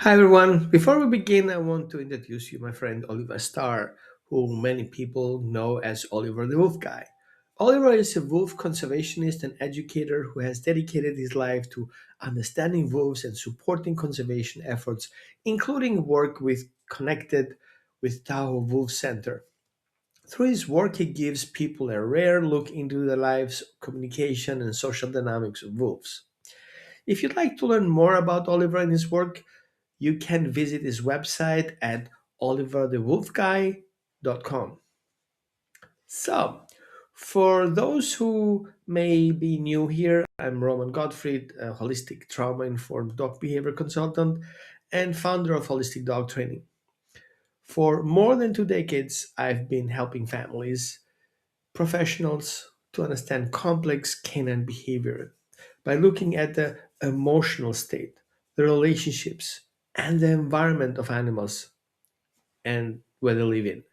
Hi everyone. Before we begin, I want to introduce you my friend Oliver Starr, who many people know as Oliver the Wolf Guy. Oliver is a wolf conservationist and educator who has dedicated his life to understanding wolves and supporting conservation efforts, including work with connected with Tahoe Wolf Center. Through his work, he gives people a rare look into the lives, communication, and social dynamics of wolves. If you'd like to learn more about Oliver and his work, you can visit his website at oliverthewolfguy.com. So, for those who may be new here, I'm Roman Gottfried, a holistic trauma informed dog behavior consultant and founder of Holistic Dog Training. For more than 2 decades, I've been helping families, professionals to understand complex canine behavior by looking at the emotional state, the relationships, and the environment of animals and where they live in.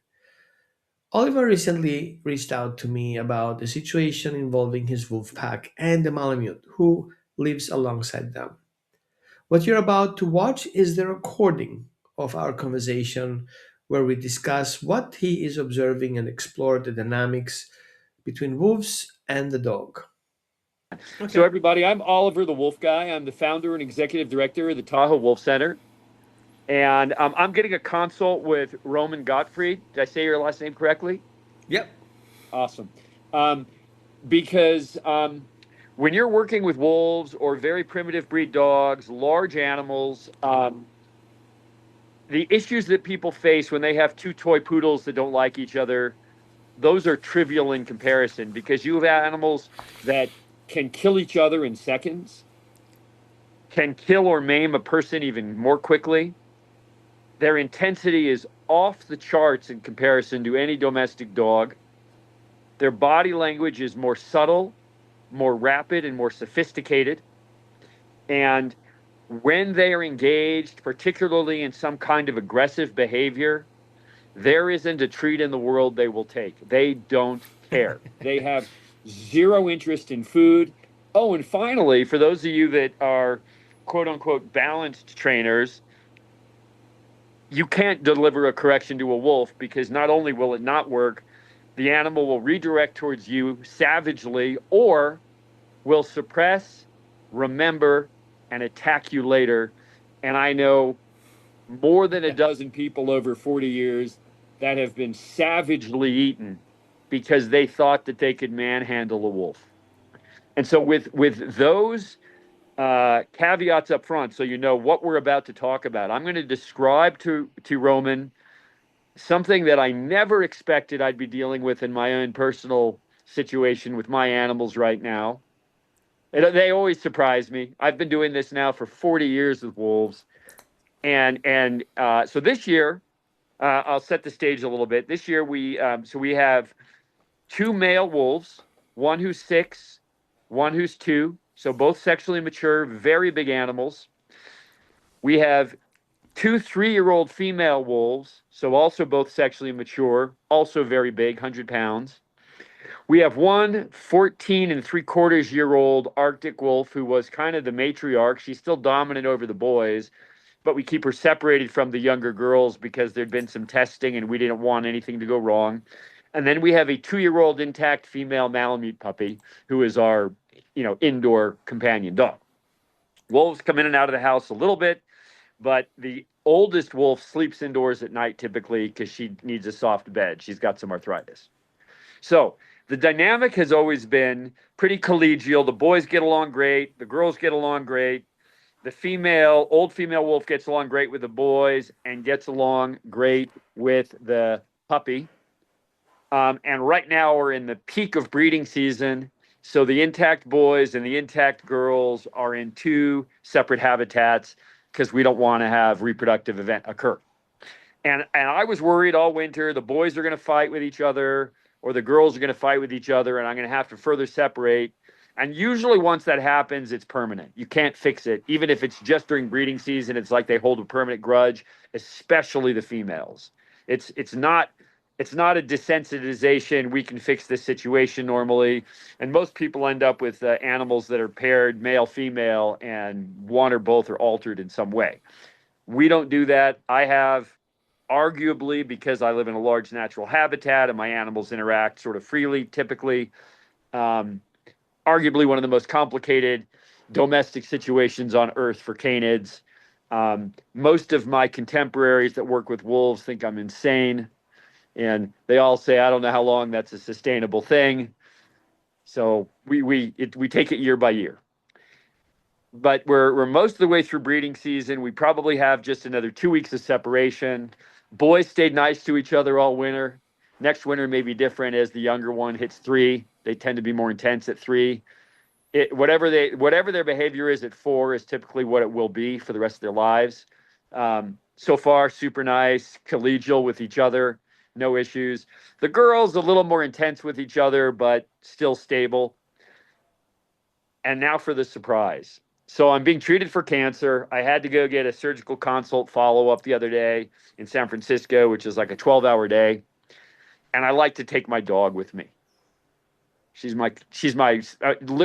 Oliver recently reached out to me about a situation involving his wolf pack and the Malamute, who lives alongside them. What you're about to watch is the recording of our conversation where we discuss what he is observing and explore the dynamics between wolves and the dog. So, Okay. everybody, I'm Oliver the Wolf Guy. I'm the founder and executive director of the Tahoe Wolf Center. And I'm getting a consult with Roman Gottfried. Did I say your last name correctly? Yep. Awesome. Um, because when you're working with wolves or very primitive breed dogs, large animals, the issues that people face when they have two toy poodles that don't like each other, those are trivial in comparison because you have animals that can kill each other in seconds, can kill or maim a person even more quickly. Their intensity is off the charts in comparison to any domestic dog. Their body language is more subtle, more rapid, and more sophisticated. And when they are engaged, particularly in some kind of aggressive behavior, there isn't a treat in the world they will take. They don't care. They have zero interest in food. Oh, and finally, for those of you that are quote unquote balanced trainers, you can't deliver a correction to a wolf because not only will it not work, the animal will redirect towards you savagely or will suppress, remember, and attack you later. And I know more than a dozen people over 40 years that have been savagely eaten because they thought that they could manhandle a wolf. And so with those caveats up front, so you know what we're about to talk about, I'm going to describe to Roman something that I never expected I'd be dealing with in my own personal situation with my animals right now. They always surprise me. I've been doing this now for 40 years with wolves, and so this year, I'll set the stage a little bit. This year we have two male wolves, one who's 6, one who's 2, so both sexually mature, very big animals. We have two 3-year-old female wolves, so also both sexually mature, also very big, 100 pounds. We have one 14 and 3/4 year old Arctic wolf who was kind of the matriarch. She's still dominant over the boys, but we keep her separated from the younger girls because there'd been some testing and we didn't want anything to go wrong. And then we have a 2-year-old intact female Malamute puppy who is our, indoor companion dog. Wolves come in and out of the house a little bit, but the oldest wolf sleeps indoors at night typically because she needs a soft bed. She's got some arthritis. So the dynamic has always been pretty collegial. The boys get along great, the girls get along great. The old female wolf gets along great with the boys and gets along great with the puppy. And right now we're in the peak of breeding season. So the intact boys and the intact girls are in two separate habitats because we don't want to have reproductive event occur. And I was worried all winter the boys are going to fight with each other or the girls are going to fight with each other, and I'm going to have to further separate. And usually, once that happens, it's permanent. You can't fix it. Even if it's just during breeding season, it's like they hold a permanent grudge, especially the females. It's not a desensitization. We can fix this situation normally, and most people end up with animals that are paired male female, and one or both are altered in some way. We don't do that. I have, arguably, because I live in a large natural habitat and my animals interact sort of freely, typically, um, arguably one of the most complicated domestic situations on Earth for canids. Most of my contemporaries that work with wolves think I'm insane, and they all say, I don't know how long that's a sustainable thing. So we take it year by year. But we're most of the way through breeding season. We probably have just another 2 weeks of separation. Boys stayed nice to each other all winter. Next winter may be different as the younger one hits 3. They tend to be more intense at 3. Whatever their behavior is at 4 is typically what it will be for the rest of their lives. So far, super nice, collegial with each other, no issues. The girls a little more intense with each other, but still stable. And now for the surprise. So I'm being treated for cancer. I had to go get a surgical consult follow-up the other day in San Francisco, which is like a 12-hour day. And I like to take my dog with me. She's my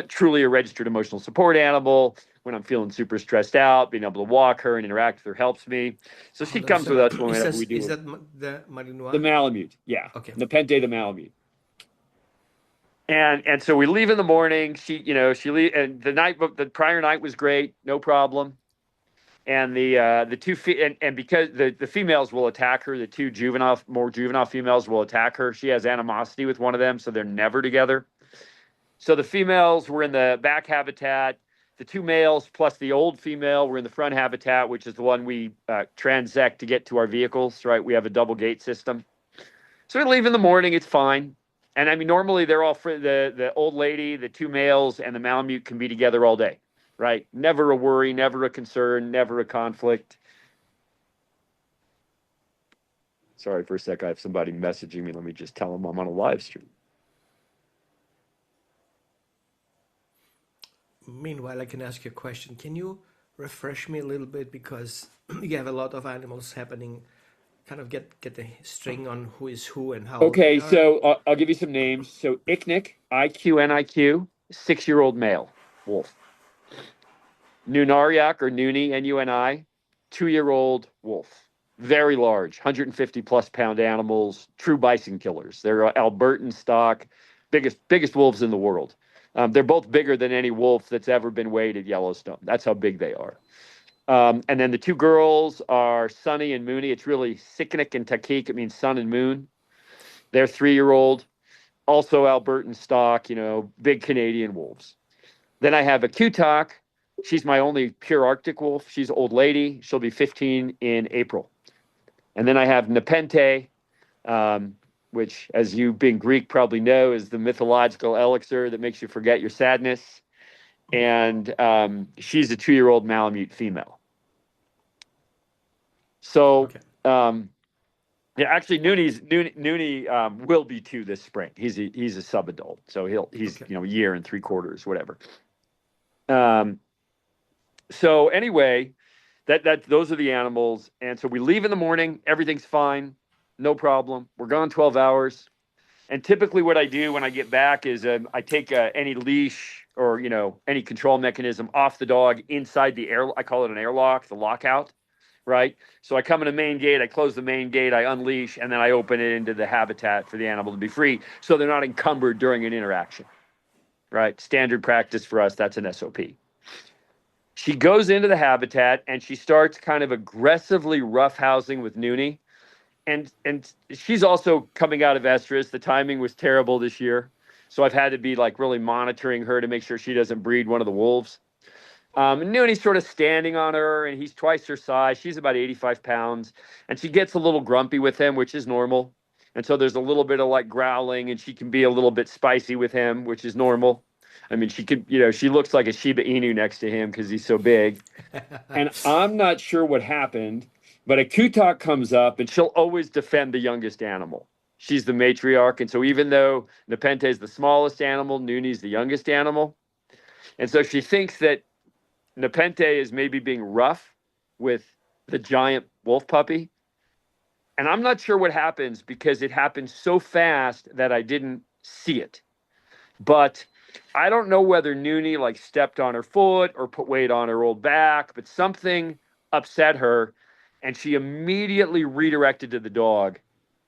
truly a registered emotional support animal. When I'm feeling super stressed out, being able to walk her and interact with her helps me. So she Hold on a comes with us second. whenever we Is do that the the Malinois? Malamute. Yeah, Okay. Nepenthe the Malamute. And so we leave in the morning. She leave, and the prior night was great, no problem. And the two and because the females will attack her, the two more juvenile females will attack her. She has animosity with one of them, so they're never together. So the females were in the back habitat. The two males plus the old female were in the front habitat, which is the one we transect to get to our vehicles. Right, we have a double gate system. So we leave in the morning. It's fine. And I mean, normally they're all for the old lady, the two males, and the Malamute can be together all day, right? Never a worry, never a concern, never a conflict. Sorry for a sec. I have somebody messaging me. Let me just tell them I'm on a live stream. Meanwhile, I can ask you a question. Can you refresh me a little bit, because you have a lot of animals happening? Kind of get the string on who is who and how old they Okay, are. so I'll give you some names. So Icknick, IQNIQ, 6-year-old male wolf. Nunariak or Nuni, Nuni, 2-year-old wolf. Very large, 150 plus pound animals, true bison killers. They're Albertan stock, biggest wolves in the world. They're both bigger than any wolf that's ever been weighed at Yellowstone. That's how big they are. And then the two girls are Sunny and Mooney. It's really Sicknick and Takik. It means sun and moon. They're 3-year-old, also Albertan stock, big Canadian wolves. Then I have Akutak. She's my only pure Arctic wolf. She's an old lady. She'll be 15 in April. And then I have Nepenthe, which, as you being Greek probably know, is the mythological elixir that makes you forget your sadness. And she's a 2-year-old Malamute female. So, Okay. yeah, actually, Noonie will be 2 this spring. He's a subadult, so he's Okay. a year and 3/4, whatever. So anyway, those are the animals, and so we leave in the morning. Everything's fine, no problem. We're gone 12 hours, and typically what I do when I get back is I take any leash or any control mechanism off the dog inside the air. I call it an airlock, the lockout. Right. So I come in the main gate, I close the main gate, I unleash, and then I open it into the habitat for the animal to be free, so they're not encumbered during an interaction. Right. Standard practice for us. That's an SOP. She goes into the habitat and she starts kind of aggressively roughhousing with Noonie. And she's also coming out of estrus. The timing was terrible this year. So I've had to be like really monitoring her to make sure she doesn't breed one of the wolves. Noonie's sort of standing on her, and he's twice her size. She's about 85 pounds, and she gets a little grumpy with him, which is normal. And so there's a little bit of like growling, and she can be a little bit spicy with him, which is normal. I mean, she looks like a Shiba Inu next to him because he's so big. And I'm not sure what happened, but a Kutak comes up, and she'll always defend the youngest animal. She's the matriarch. And so even though Nepenthe is the smallest animal, Nooney's the youngest animal. And so she thinks that Nepenthe is maybe being rough with the giant wolf puppy. And I'm not sure what happens because it happened so fast that I didn't see it. But I don't know whether Noonie like stepped on her foot or put weight on her old back, but something upset her. and she immediately redirected to the dog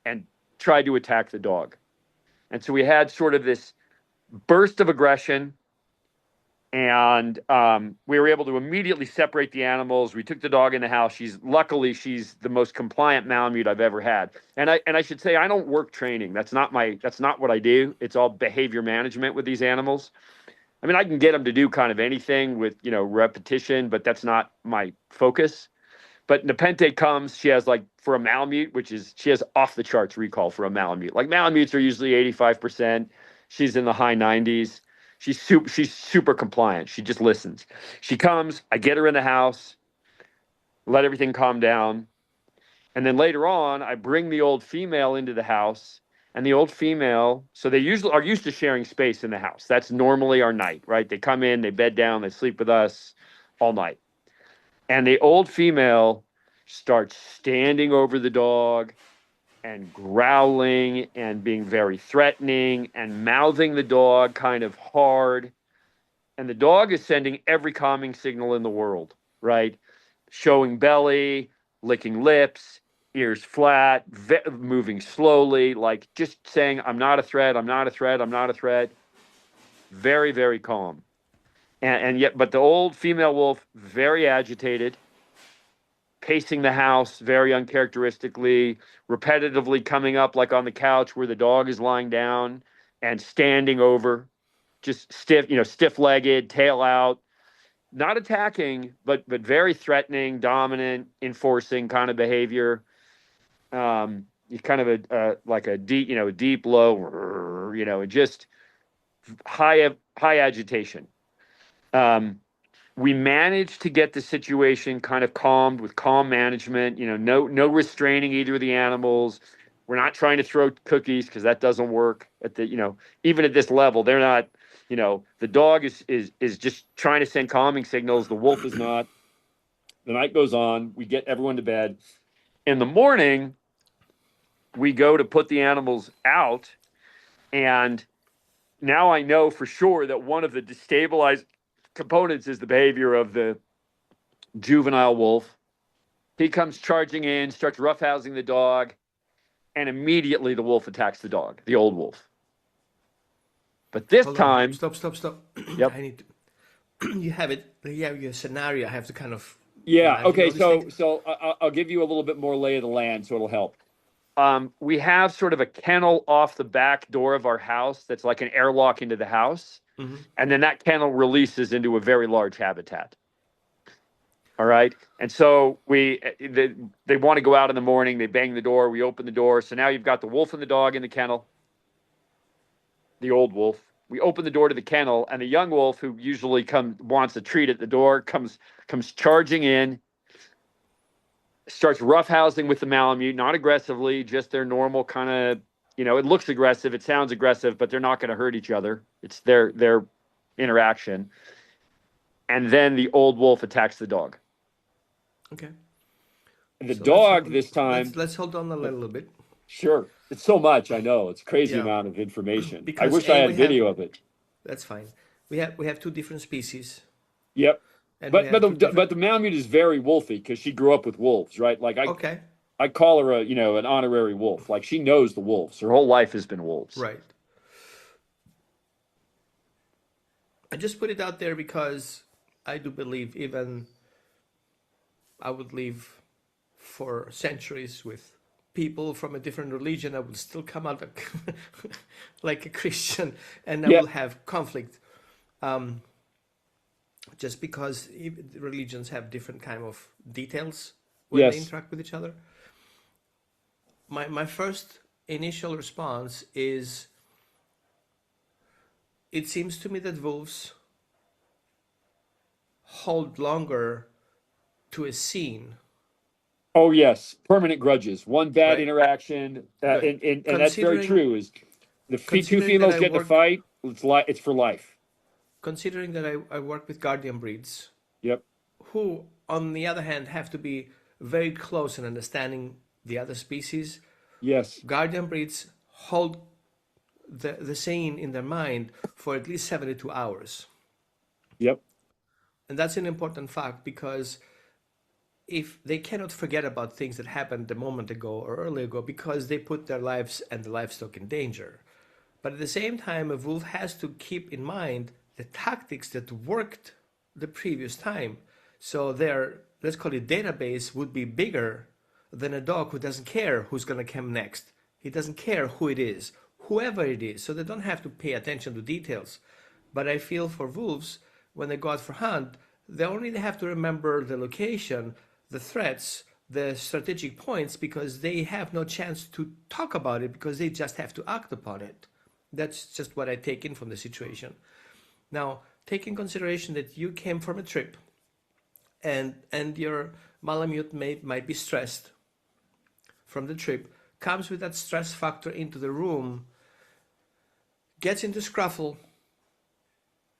and tried to attack the dog. And so we had sort of this burst of aggression, and we were able to immediately separate the animals. We took the dog in the house. Luckily she's the most compliant Malamute I've ever had. And I should say, I don't work training. That's not what I do. It's all behavior management with these animals. I mean, I can get them to do kind of anything with, repetition, but that's not my focus. But Nepenthe comes, she has for a Malamute, she has off the charts recall for a Malamute. Like Malamutes are usually 85%. She's in the high 90s. She's super compliant. She just listens. She comes, I get her in the house, let everything calm down. And then later on, I bring the old female into the house, and the old female, so they usually are used to sharing space in the house. That's normally our night, right? They come in, they bed down, they sleep with us all night. And the old female starts standing over the dog and growling and being very threatening and mouthing the dog kind of hard. And the dog is sending every calming signal in the world, right? Showing belly, licking lips, ears flat, moving slowly, like just saying, I'm not a threat, I'm not a threat, I'm not a threat. Very, very calm. And yet, but the old female wolf, very agitated, pacing the house very uncharacteristically, repetitively coming up like on the couch where the dog is lying down and standing over, just stiff-legged, tail out, not attacking, but very threatening, dominant, enforcing kind of behavior. Kind of like a deep low, just high agitation. We managed to get the situation kind of calmed with calm management. No restraining either of the animals. We're not trying to throw cookies because that doesn't work even at this level. They're not. The dog is just trying to send calming signals. The wolf is not. The night goes on. We get everyone to bed. In the morning, we go to put the animals out, and now I know for sure that one of the destabilized components is the behavior of the juvenile wolf. He comes charging in, starts roughhousing the dog, and immediately the wolf attacks the dog, the old wolf. But this Hold on. time, Stop. yep. I need to. You have it. You have your scenario. I have to kind of Yeah. imagine Okay. all these things. So I'll give you a little bit more lay of the land, so it'll help. We have sort of a kennel off the back door of our house that's like an airlock into the house. Mm-hmm. And then that kennel releases into a very large habitat. All right. And so they want to go out in the morning. They bang the door. We open the door. So now you've got the wolf and the dog in the kennel, the old wolf. We open the door to the kennel, and the young wolf, who usually wants a treat at the door, comes charging in, starts roughhousing with the Malamute, not aggressively, just their normal kind of, it looks aggressive, it sounds aggressive, but they're not going to hurt each other. It's their interaction. And then the old wolf attacks the dog. Okay. And the dog this time. Let's hold on a little bit. Sure. It's so much, I know. It's a crazy Yeah. amount of information. Because I wish I had video of it. That's fine. We have two different species. Yep. And But the Malamute is very wolfy because she grew up with wolves, right? Like I call her an honorary wolf. Like she knows the wolves. Her whole life has been wolves. Right. I just put it out there because I do believe even I would live for centuries with people from a different religion, I will still come out like a Christian, and I will have conflict. Just because religions have different kind of details when they interact with each other. My first initial response is, it seems to me that wolves hold longer to a scene. Oh yes, permanent grudges. One bad interaction, and that's very true. Is the two females get in a fight? It's for life. Considering that I work with guardian breeds, yep, who on the other hand have to be very close in understanding the other species. Yes, guardian breeds hold the scene in their mind for at least 72 hours. Yep. And that's an important fact because if they cannot forget about things that happened a moment ago or earlier ago because they put their lives and the livestock in danger. But at the same time, a wolf has to keep in mind the tactics that worked the previous time. So their, let's call it database, would be bigger than a dog who doesn't care who's going to come next. He doesn't care who it is, whoever it is. So they don't have to pay attention to details. But I feel for wolves, when they go out for hunt, they only have to remember the location, the threats, the strategic points, because they have no chance to talk about it because they just have to act upon it. That's just what I take in from the situation. Now, take in consideration that you came from a trip and your Malamute might be stressed from the trip, comes with that stress factor into the room, gets into scruffle,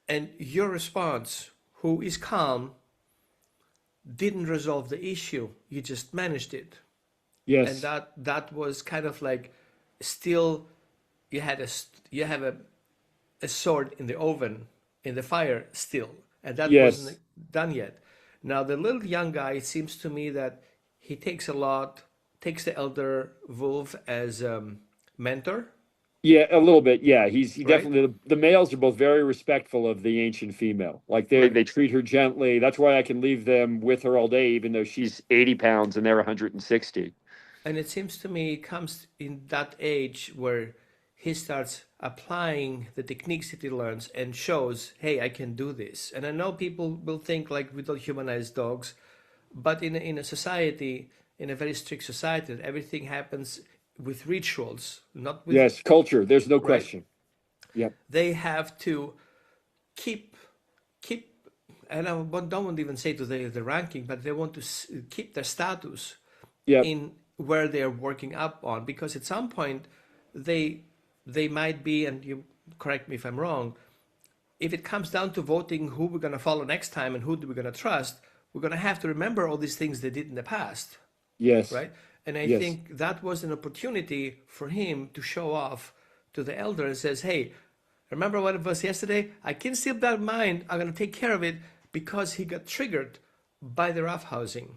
and your response, who is calm, didn't resolve the issue. You just managed it. And Yes. that was kind of like still you had you have a sword in the oven in the fire still, and that wasn't Yes. done yet. Now the little young guy, it seems to me that he takes the elder wolf as mentor, Yeah, a little bit. Yeah, he right? definitely the males are both very respectful of the ancient female. Like Right. they treat her gently. That's why I can leave them with her all day, even though she's He's 80 pounds and they're 160. And it seems to me it comes in that age where he starts applying the techniques that he learns and shows, hey, I can do this. And I know people will think like we don't humanize dogs, but in a society, in a very strict society, that everything happens with rituals, not with, yes, culture. There's no right? question. Yep. They have to keep keep and I don't want to even say to the ranking, but they want to keep their status Yep. in where they're working up on, because at some point they they might be, and you correct me if I'm wrong, if it comes down to voting who we're going to follow next time and who we're going to trust, we're going to have to remember all these things they did in the past, Yes. right? And I Yes. think that was an opportunity for him to show off to the elder and says, hey, remember what it was yesterday? I can still that mind. I'm going to take care of it, because he got triggered by the roughhousing.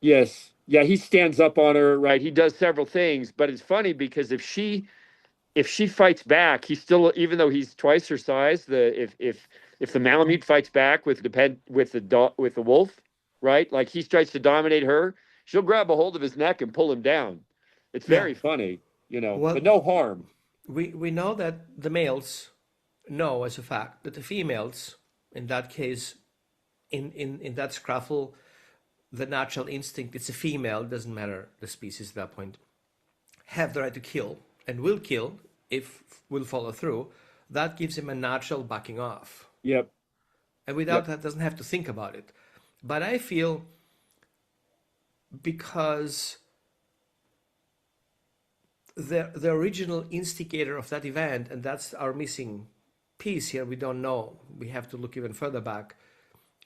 Yes. Yeah, he stands up on her, Right. right? He does several things, but it's funny because if she fights back, he's still, even though he's twice her size, if the Malamute fights back with the wolf, right? Like he tries to dominate her, she'll grab a hold of his neck and pull him down. It's Yeah. very Funny, but Well, no harm. we know that the males know as a fact that the females, in that case, in that scruffle, the natural instinct, it's a female, doesn't matter the species at that point, have the right to kill and will kill if will follow through. That gives him a natural backing off. Yep. And without Yep. that, doesn't have to think about it. But I feel because the original instigator of that event, and that's our missing piece here, we don't know. We have to look even further back.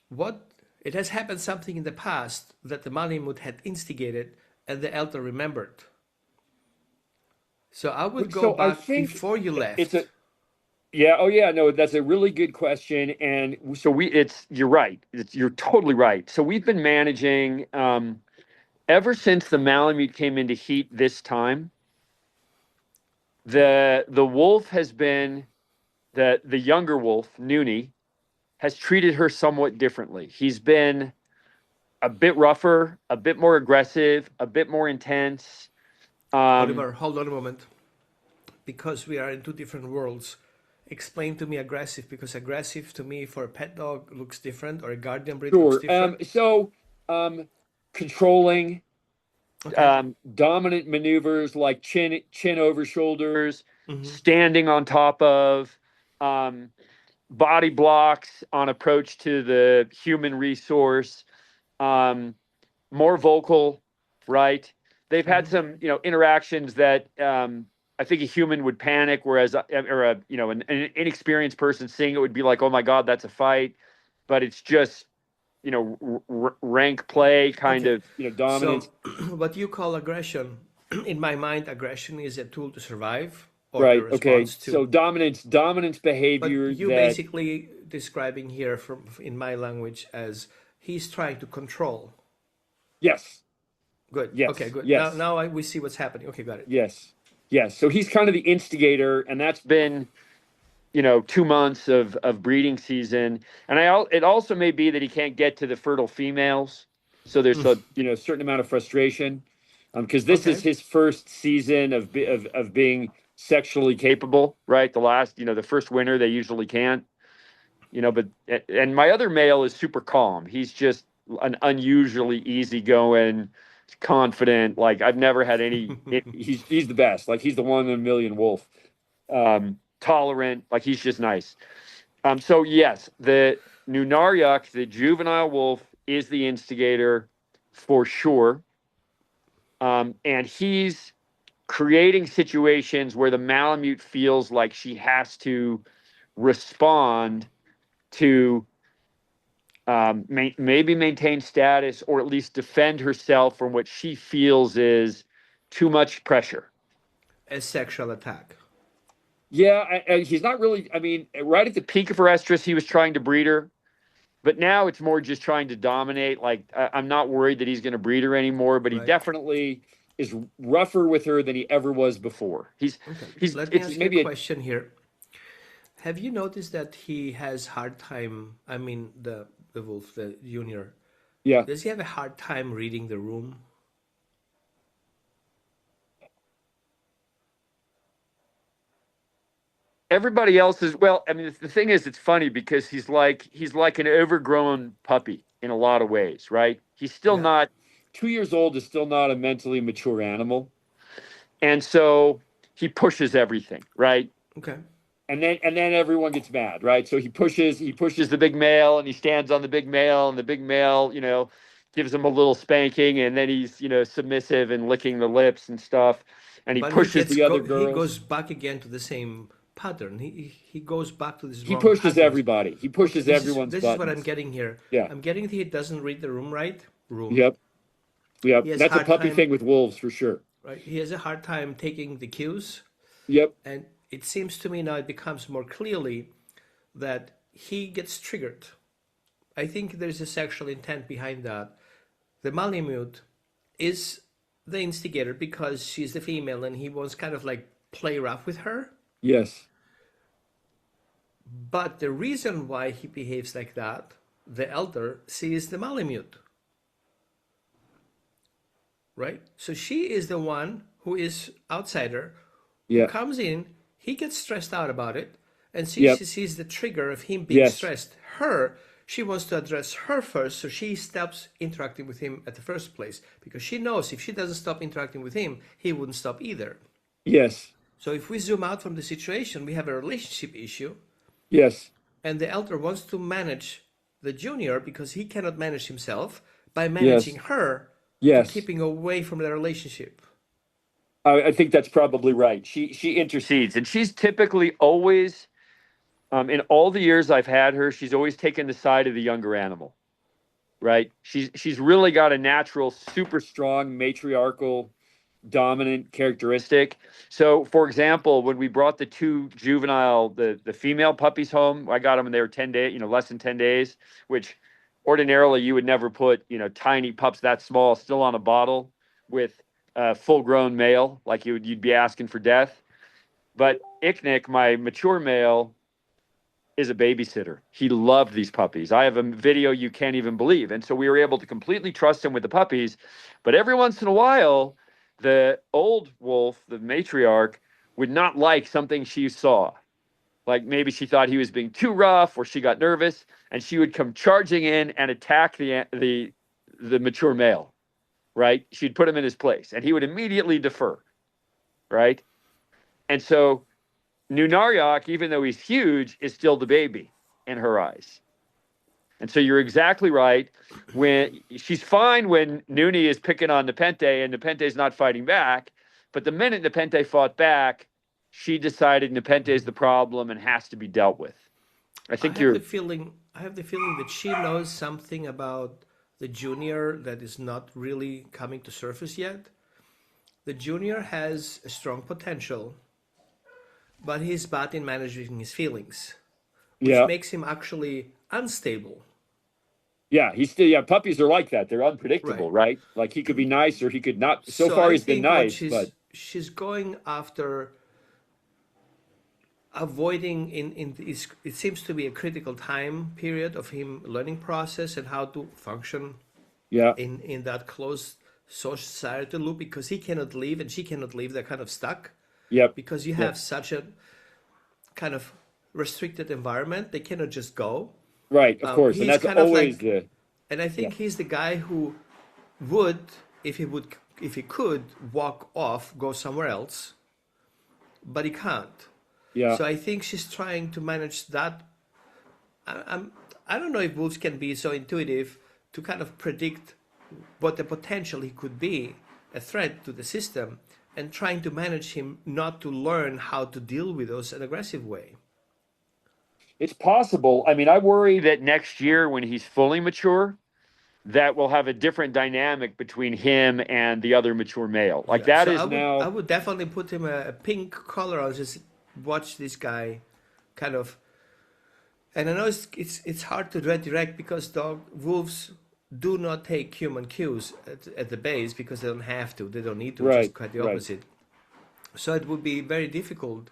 What it has happened something in the past that the Malimut had instigated and the elder remembered. So I would go So I back think before you it's a left. yeah. Oh yeah. No, that's a really good question. And so we it's you're right. You're totally right. So we've been managing ever since the Malamute came into heat this time. The wolf has been the younger wolf, Noonie, has treated her somewhat differently. He's been a bit rougher, a bit more aggressive, a bit more intense. Um, Oliver, hold on a moment. Because we are in two different worlds, explain to me aggressive, because aggressive to me for a pet dog looks different, or a guardian breed looks sure. different. Controlling, Okay. dominant maneuvers like chin over shoulders, Mm-hmm. standing on top of, um, body blocks on approach to the human resource, um, more vocal, right? They've had Mm-hmm. some, interactions that I think a human would panic, whereas or an inexperienced person seeing it would be like, oh my god, that's a fight, but it's just rank play kind Okay. of. dominance. So, what you call aggression, in my mind, aggression is a tool to survive or a Right. Okay. response So to. dominance But behavior you that basically describing here from in my language as he's trying to control. Yes. Good. Okay, Yes. good. Now, Yes. we see what's happening. Okay, got it. Yes. Yes. So he's kind of the instigator, and that's been, 2 months of breeding season. And it also may be that he can't get to the fertile females. So there's a, certain amount of frustration, because this is Okay. his first season of being sexually capable, right? The first winter they usually can't, but and my other male is super calm. He's just an unusually easygoing, confident. Like I've never had any. He's the best. Like he's the one in a million wolf. Tolerant. Like he's just nice. So yes, the Nunariak, the juvenile wolf, is the instigator for sure. And he's creating situations where the Malamute feels like she has to respond to maybe maintain status or at least defend herself from what she feels is too much pressure. A sexual attack. Yeah, he's not really. I mean, right at the peak of her estrus, he was trying to breed her, but now it's more just trying to dominate. Like I'm not worried that he's going to breed her anymore, but he Right. definitely is rougher with her than he ever was before. Okay. He's Let me it's ask you a maybe a question here. Have you noticed that he has hard time? I mean, the wolf, the junior. yeah. Does he have a hard time reading the room? Everybody else is well. I mean, the thing is, it's funny because he's like an overgrown puppy in a lot of ways, right? He's still Yeah. not 2 years old is still not a mentally mature animal. and so he pushes everything, right? Okay. And then everyone gets mad, right? So he pushes The big male and he stands on the big male, and the big male, gives him a little spanking, and then he's, submissive and licking the lips and stuff, and he But pushes the other he girls. goes back again to the same pattern. He goes back to these he wrong pushes patterns. everybody. He Okay, pushes everyone's this is what I'm buttons. getting here. Yeah. I'm getting that he doesn't read the room right. Room. Yep. Yep. He has a That's a hard puppy time. thing with wolves for sure. Right. He has a hard time taking the cues, Yep. and it seems to me now it becomes more clearly that he gets triggered. I think there's a sexual intent behind that. The Malamute is the instigator because she's the female and he wants kind of like play rough with her. Yes. But the reason why he behaves like that, the elder sees the Malamute, right? So she is the one who is outsider, who Yeah. comes in, he gets stressed out about it, and she Yep. sees the trigger of him being Yes. stressed. She wants to address her first, so she stops interacting with him at the first place because she knows if she doesn't stop interacting with him, he wouldn't stop either. Yes. So if we zoom out from the situation, we have a relationship issue, Yes. and the elder wants to manage the junior because he cannot manage himself by managing Yes. her to Yes. keeping away from the relationship. I think that's probably right. She intercedes, and she's typically always, in all the years I've had her, she's always taken the side of the younger animal, right? She's really got a natural, super strong matriarchal dominant characteristic. So, for example, when we brought the two juvenile, the female puppies home, I got them and they were 10 days, less than 10 days, which ordinarily you would never put, tiny pups that small still on a bottle with a full grown male, like you'd be asking for death. But Icknick, my mature male, is a babysitter. He loved these puppies. I have a video you can't even believe. And so we were able to completely trust him with the puppies. But every once in a while, the old wolf, the matriarch, would not like something she saw. Like maybe she thought he was being too rough or she got nervous, and she would come charging in and attack the mature male, right? She'd put him in his place and he would immediately defer, right? And so Nunariak, even though he's huge, is still the baby in her eyes. And so you're exactly right. When she's fine when Nuni is picking on Nepenthe and Nepenthe is not fighting back, but the minute Nepenthe fought back, she decided Nepenthe is the problem and has to be dealt with. I think you're I have the feeling that she knows something about the junior that is not really coming to surface yet. The junior has a strong potential, but he's bad in managing his feelings, which Yeah. makes him actually unstable. Yeah, he's still, yeah, puppies are like that. They're unpredictable, Right. right? Like he could be nice or he could not. So So far, I he's been think what nice, but she's going after avoiding it seems to be a critical time period of him learning process and how to function yeah, in that closed societal loop, because he cannot leave and she cannot leave. They're kind of stuck yep, because you yep, have such a kind of restricted environment. They cannot just go. right, of course. And He's that's kind of always like, the, and I yeah, think he's the guy who would, if he could walk off, go somewhere else, but he can't. yeah. So I think she's trying to manage that. I'm I don't know if wolves can be so intuitive to kind of predict what the potential he could be, a threat to the system, and trying to manage him not to learn how to deal with those in an aggressive way. It's possible. I mean, I worry that next year when he's fully mature, that will have a different dynamic between him and the other mature male. Like Yeah, that so is I now, would definitely put him a pink collar on, just watch this guy kind of. And I know it's hard to redirect because wolves do not take human cues at the base because they don't have to. They don't need to. Just right, quite the right. opposite. So it would be very difficult.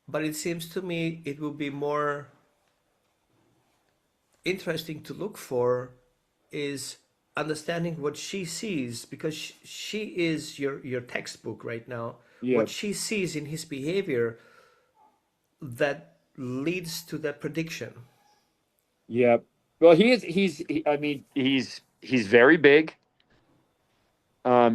But it seems to me it would be more interesting to look for is understanding what she sees, because she is your textbook right now. Yeah, What she sees in his behavior that leads to that prediction. yeah. Well, I mean, he's very big.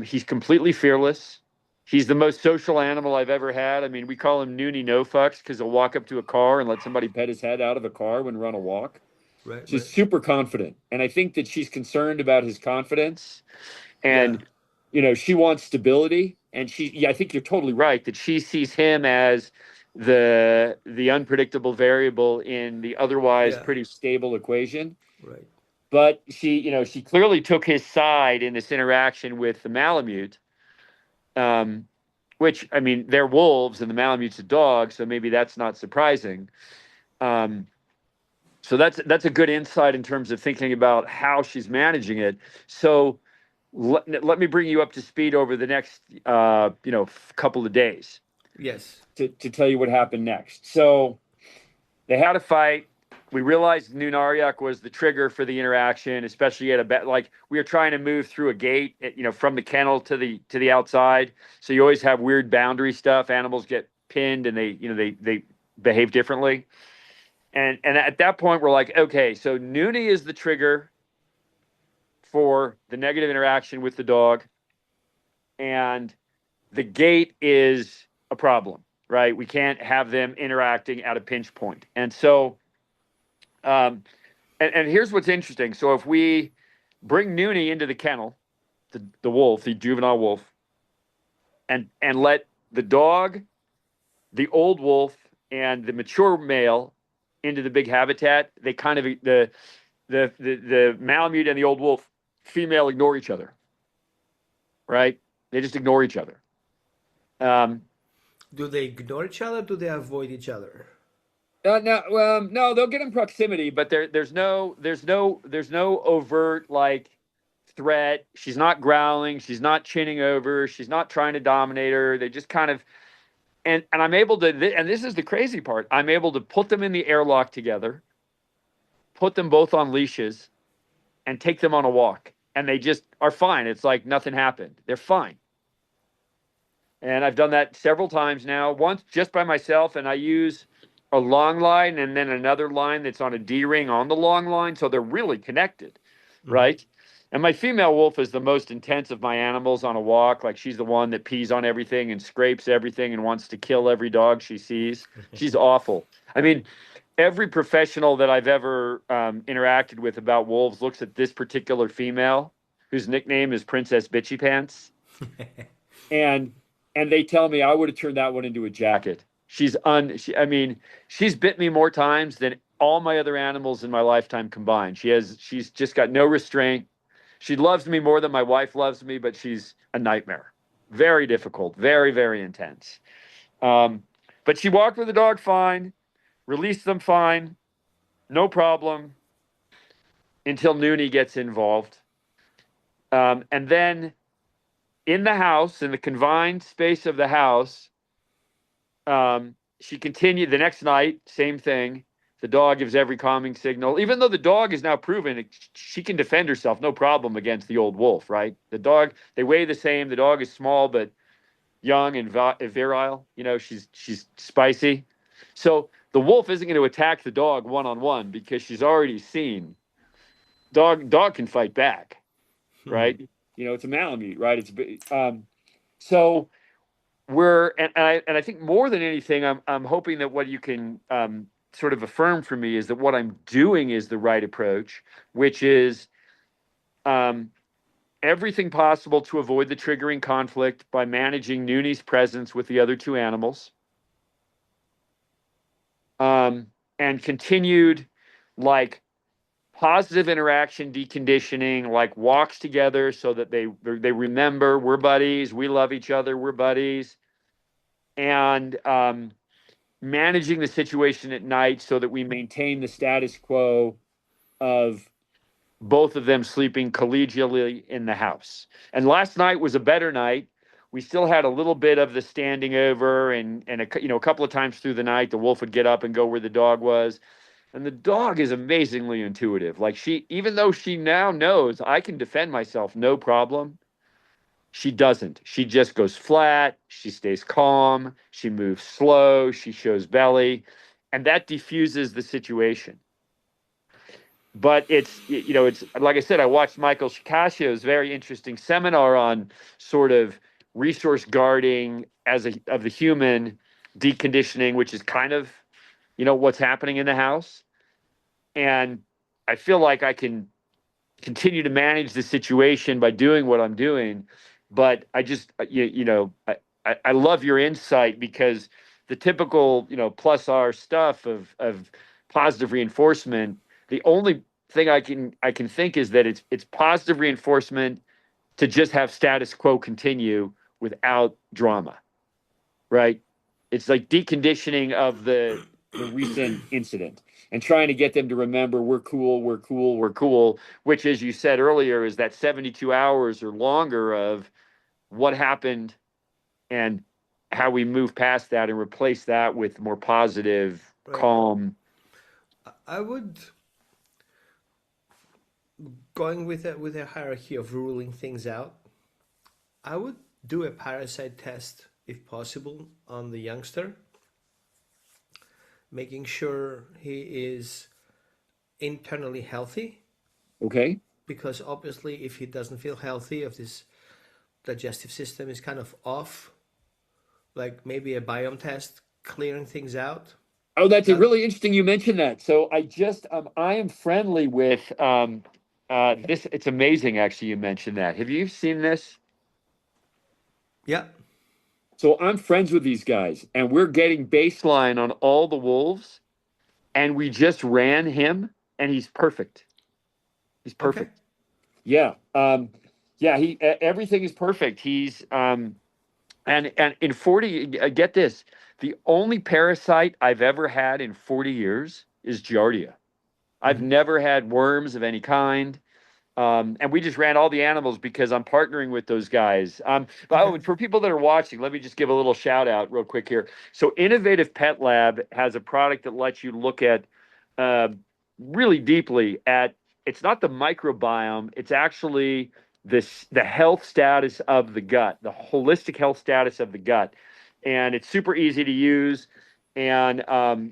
He's completely fearless. He's the most social animal I've ever had. I mean, we call him Noonie No Fucks because he'll walk up to a car and let somebody pet his head out of a car when we're on a walk. Right, right. She's super confident. And I think that she's concerned about his confidence. Yeah, And, she wants stability. And yeah, I think you're totally right that she sees him as the unpredictable variable in the otherwise yeah, pretty stable equation. right. But she clearly took his side in this interaction with the Malamute, um, which, I mean, they're wolves and the Malamute's a dog, so maybe that's not surprising. Um, so that's a good insight in terms of thinking about how she's managing it. So let me bring you up to speed over the next couple of days Yes. to tell you what happened next. So they had a fight. We realized Nunariak was the trigger for the interaction, especially at like we were trying to move through a gate, from the kennel to the outside. So you always have weird boundary stuff. Animals get pinned and they behave differently. And at that point we're like, okay, so Noonie is the trigger for the negative interaction with the dog, and the gate is a problem, right? We can't have them interacting at a pinch point. And so um, and here's what's interesting. So if we bring Noonie into the kennel, the wolf, the juvenile wolf, and let the dog, the old wolf, and the mature male into the big habitat, they kind of the Malamute and the old wolf female ignore each other, right? They just ignore each other. Um, Do they ignore each other? Do they avoid each other? no, they'll get in proximity, but there's no overt like threat. She's not growling. She's not chinning over. She's not trying to dominate her. They just kind of and I'm able to. And this is the crazy part. I'm able to put them in the airlock together, put them both on leashes, and take them on a walk, and they just are fine. It's like nothing happened. They're fine. And I've done that several times now. Once just by myself, and I use a long line and then another line that's on a D ring on the long line, so they're really connected, Hmm. right? And my female wolf is the most intense of my animals on a walk. Like she's the one that pees on everything and scrapes everything and wants to kill every dog she sees. She's awful. I mean, every professional that I've ever interacted with about wolves looks at this particular female, whose nickname is Princess Bitchy Pants, and they tell me I would have turned that one into a jacket. I mean, she's bit me more times than all my other animals in my lifetime combined. She's just got no restraint. She loves me more than my wife loves me, but she's a nightmare. Very difficult, very, very intense. Um, but she walked with the dog fine, released them fine, no problem. until Noonie gets involved. And then in the house, in the confined space of the house, she continued the next night, same thing. The dog gives every calming signal, even though the dog is now proven she can defend herself, no problem against the old wolf, right? The dog, they weigh the same. The dog is small, but young and virile. You know, she's spicy. So the wolf isn't going to attack the dog one-on-one because she's already seen dog can fight back, right? You know, it's a Malamute, right? So I think more than anything, I'm hoping that what you can sort of affirm for me is that what I'm doing is the right approach, which is everything possible to avoid the triggering conflict by managing Nooney's presence with the other two animals, and continued like positive interaction deconditioning, like walks together so that they remember we're buddies, we love each other, we're buddies, and managing the situation at night so that we maintain the status quo of both of them sleeping collegially in the house. And last night was a better night. We still had a little bit of the standing over, and a couple of times through the night, the wolf would get up and go where the dog was. And the dog is amazingly intuitive. Like even though she now knows I can defend myself, no problem, she doesn't. She just goes flat. She stays calm. She moves slow. She shows belly, and that diffuses the situation. But it's like I said, I watched Michael Shikashio's very interesting seminar on sort of resource guarding of the human deconditioning, which is kind of, what's happening in the house. And I feel like I can continue to manage the situation by doing what I'm doing. But I just, I love your insight, because the typical, plus R stuff of positive reinforcement, the only thing I can think is that it's positive reinforcement to just have status quo continue without drama, right? It's like deconditioning of the recent incident and trying to get them to remember we're cool, we're cool, we're cool, which, as you said earlier, is that 72 hours or longer of what happened and how we move past that and replace that with more positive, right, calm. I would, going with a hierarchy of ruling things out, I would do a parasite test if possible on the youngster, making sure he is internally healthy. Okay. Because obviously, if he doesn't feel healthy, if his digestive system is kind of off, like maybe a biome test, clearing things out. Oh, that's really interesting you mentioned that. So I am friendly with this. It's amazing, actually, you mentioned that. Have you seen this? Yeah. So I'm friends with these guys, and we're getting baseline on all the wolves, and we just ran him, and he's perfect. He's perfect. Okay. Yeah. Everything is perfect. He's and in 40, get this, the only parasite I've ever had in 40 years is Giardia. I've never had worms of any kind. And we just ran all the animals because I'm partnering with those guys. But for people that are watching, let me just give a little shout out real quick here. So Innovative Pet Lab has a product that lets you look at really deeply at, it's not the microbiome, it's actually the health status of the gut, the holistic health status of the gut. And it's super easy to use. And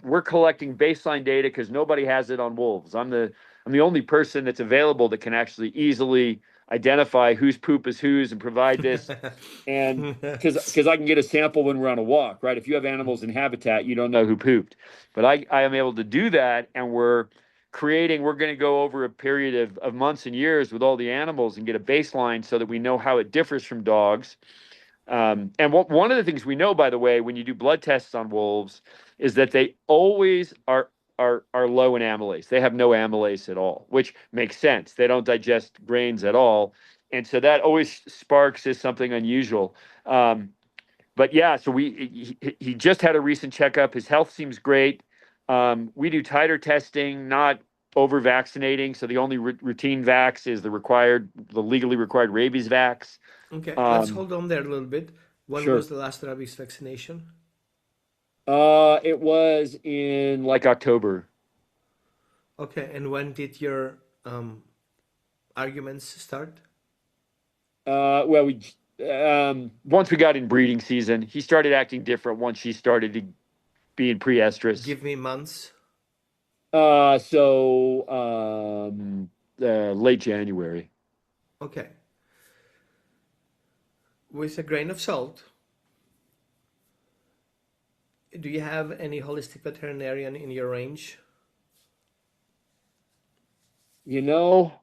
we're collecting baseline data because nobody has it on wolves. I'm the only person that's available that can actually easily identify whose poop is whose and provide this. And because I can get a sample when we're on a walk, right? If you have animals in habitat, you don't know who pooped. But I am able to do that, and we're going to go over a period of months and years with all the animals and get a baseline so that we know how it differs from dogs. And one of the things we know, by the way, when you do blood tests on wolves, is that they always are low in amylase. They have no amylase at all, which makes sense. They don't digest grains at all, and so that always sparks as something unusual. But yeah, so he just had a recent checkup. His health seems great. We do titer testing, not over vaccinating. So the only routine vax is the legally required rabies vax. Okay, let's Um, hold on there a little bit. When sure. was the last rabies vaccination? It was in like October. Okay, and when did your arguments start? Well, once we got in breeding season, he started acting different once she started to being pre-estrus. Give me months. So late January. Okay. With a grain of salt, do you have any holistic veterinarian in your range? You know,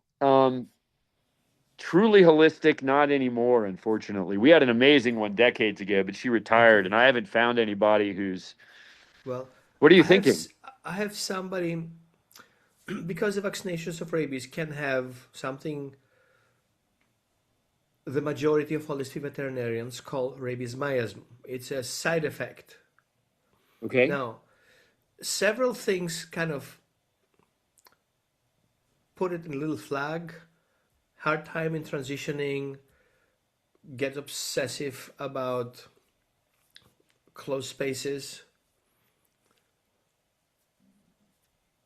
truly holistic, not anymore, unfortunately. We had an amazing one decades ago, but she retired, Okay. and I haven't found anybody who's. Well, What are you I have thinking? I have somebody because the vaccinations of rabies can have something the majority of holistic veterinarians call rabies miasm. It's a side effect. Okay. Now, several things kind of put it in a little flag. Hard time in transitioning, get obsessive about closed spaces.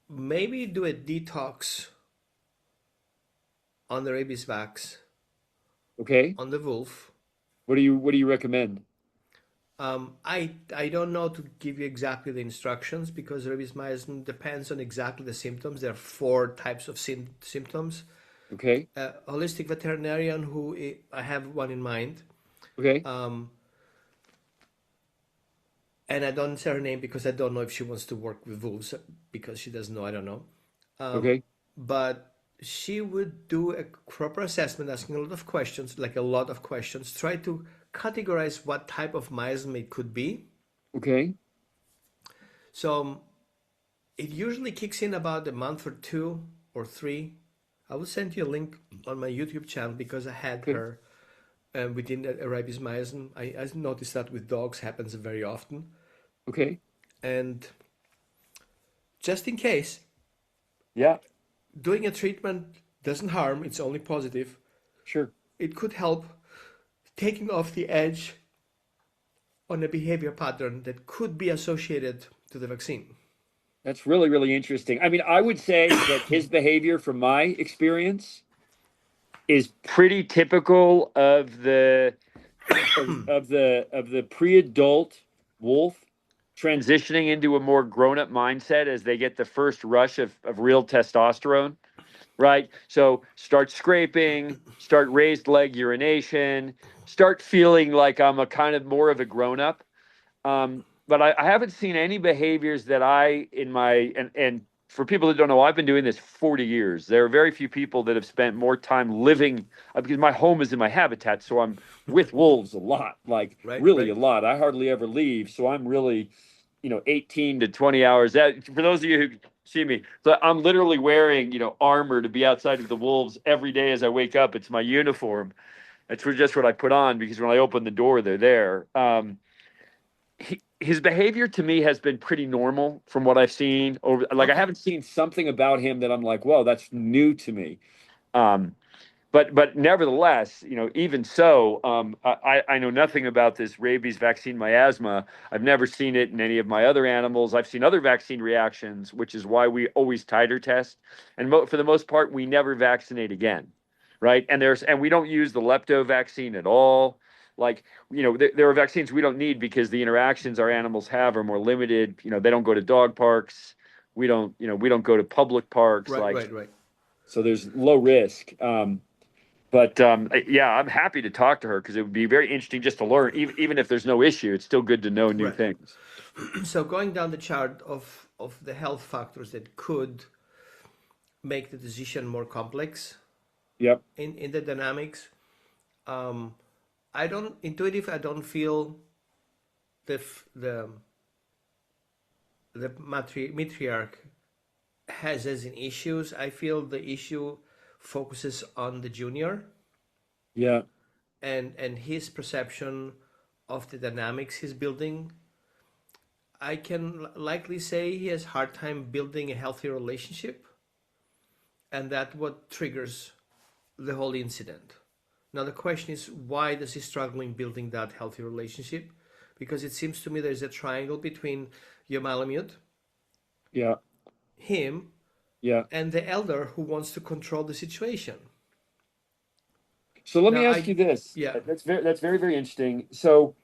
Maybe do a detox on the rabies vax Okay. on the wolf. What do you recommend? I don't know to give you exactly the instructions because rabies miasm depends on exactly the symptoms. There are four types of symptoms. Okay. Holistic veterinarian who I have one in mind, Okay. um, and I don't say her name because I don't know if she wants to work with wolves because she doesn't know. I don't know, Okay. but she would do a proper assessment, asking a lot of questions, like a lot of questions. Try to categorize what type of miasm it could be. Okay. So it usually kicks in about a month or two or three. I will send you a link on my YouTube channel because I had Okay. her within the rabies miasm. I noticed that with dogs happens very often. Okay. And just in case, Yeah. doing a treatment doesn't harm, it's only positive. Sure. It could help taking off the edge on a behavior pattern that could be associated to the vaccine. That's really, really interesting. I mean, I would say that his behavior, from my experience, is pretty typical of the pre-adult wolf transitioning into a more grown-up mindset as they get the first rush of real testosterone, right? So start scraping, start raised leg urination, start feeling like I'm a kind of more of a grown-up. But I haven't seen any behaviors that I in my and for people that don't know, I've been doing this 40 years. There are very few people that have spent more time living because my home is in my habitat, so I'm with wolves a lot, like Right, really right. a lot. I hardly ever leave, so I'm really, 18 to 20 hours. That for those of you who see me, so I'm literally wearing, armor to be outside with the wolves every day as I wake up. It's my uniform. It's just what I put on because when I open the door, they're there. His behavior to me has been pretty normal from what I've seen over. Like I Okay. haven't seen something about him that I'm like, whoa, that's new to me. Um, but nevertheless, even so, I know nothing about this rabies vaccine miasma. I've never seen it in any of my other animals. I've seen other vaccine reactions, which is why we always titer test, and for the most part, we never vaccinate again, right? And we don't use the lepto vaccine at all. Like there are vaccines we don't need because the interactions our animals have are more limited. They don't go to dog parks. We don't go to public parks. Right, Like right, right. so, there's low risk. But yeah, I'm happy to talk to her because it would be very interesting just to learn. Even if there's no issue, it's still good to know new Right. things. So going down the chart of the health factors that could make the decision more complex Yep. in the dynamics, um, I don't feel the matriarch has as in issues. I feel the issue focuses on the junior Yeah. and his perception of the dynamics he's building. I can likely say he has hard time building a healthy relationship. and that what triggers the whole incident. Now the question is, why does he struggle in building that healthy relationship? Because it seems to me there's a triangle between your Malamute, Yeah. him, Yeah. and the elder who wants to control the situation. So let Now me ask you this. yeah, That's very, very interesting. So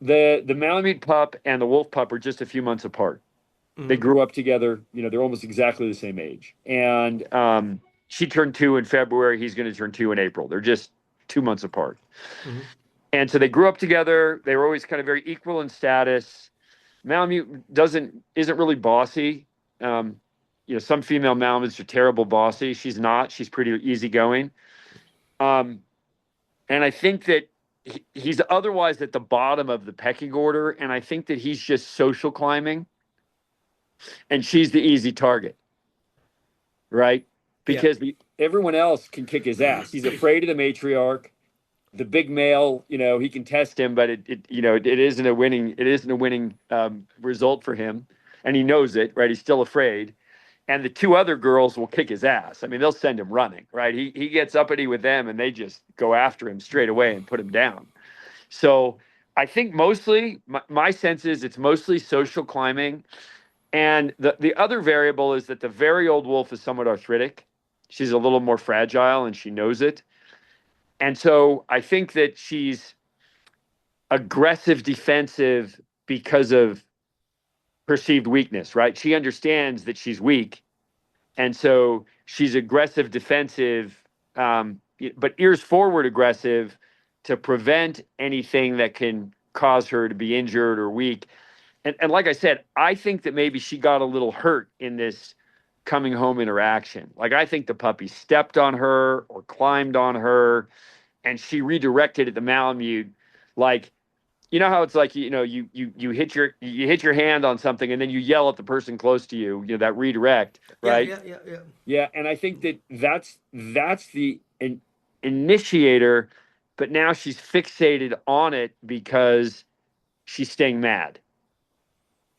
the Malamute pup and the wolf pup are just a few months apart. They grew up together. You know, they're almost exactly the same age. And she turned 2 in February. He's going to turn 2 in April. They're just 2 months apart. And so they grew up together. They were always kind of very equal in status. Malamute isn't really bossy. You know, some female Malamutes are terrible bossy. She's not. She's pretty easygoing. And I think that he's otherwise at the bottom of the pecking order. And I think that he's just social climbing, and she's the easy target, right? Because everyone else can kick his ass. He's afraid of the matriarch. The big male, you know, he can test him, but it isn't a winning result for him, and he knows it, right? He's still afraid, and the 2 other girls will kick his ass. I mean, they'll send him running, right? He gets uppity with them, and they just go after him straight away and put him down. So I think mostly my sense is it's mostly social climbing, and the other variable is that the very old wolf is somewhat arthritic. She's a little more fragile, and she knows it. And so I think that she's aggressive defensive because of perceived weakness, right? She understands that she's weak. And so she's aggressive defensive, but ears forward aggressive to prevent anything that can cause her to be injured or weak. And like I said, I think that maybe she got a little hurt in this coming home interaction. Like, I think the puppy stepped on her or climbed on her, and she redirected at the Malamute. Like, you know how it's like, you hit your hand on something, and then you yell at the person close to you, that redirect, right? Yeah, and I think that's the initiator, but now she's fixated on it because she's staying mad.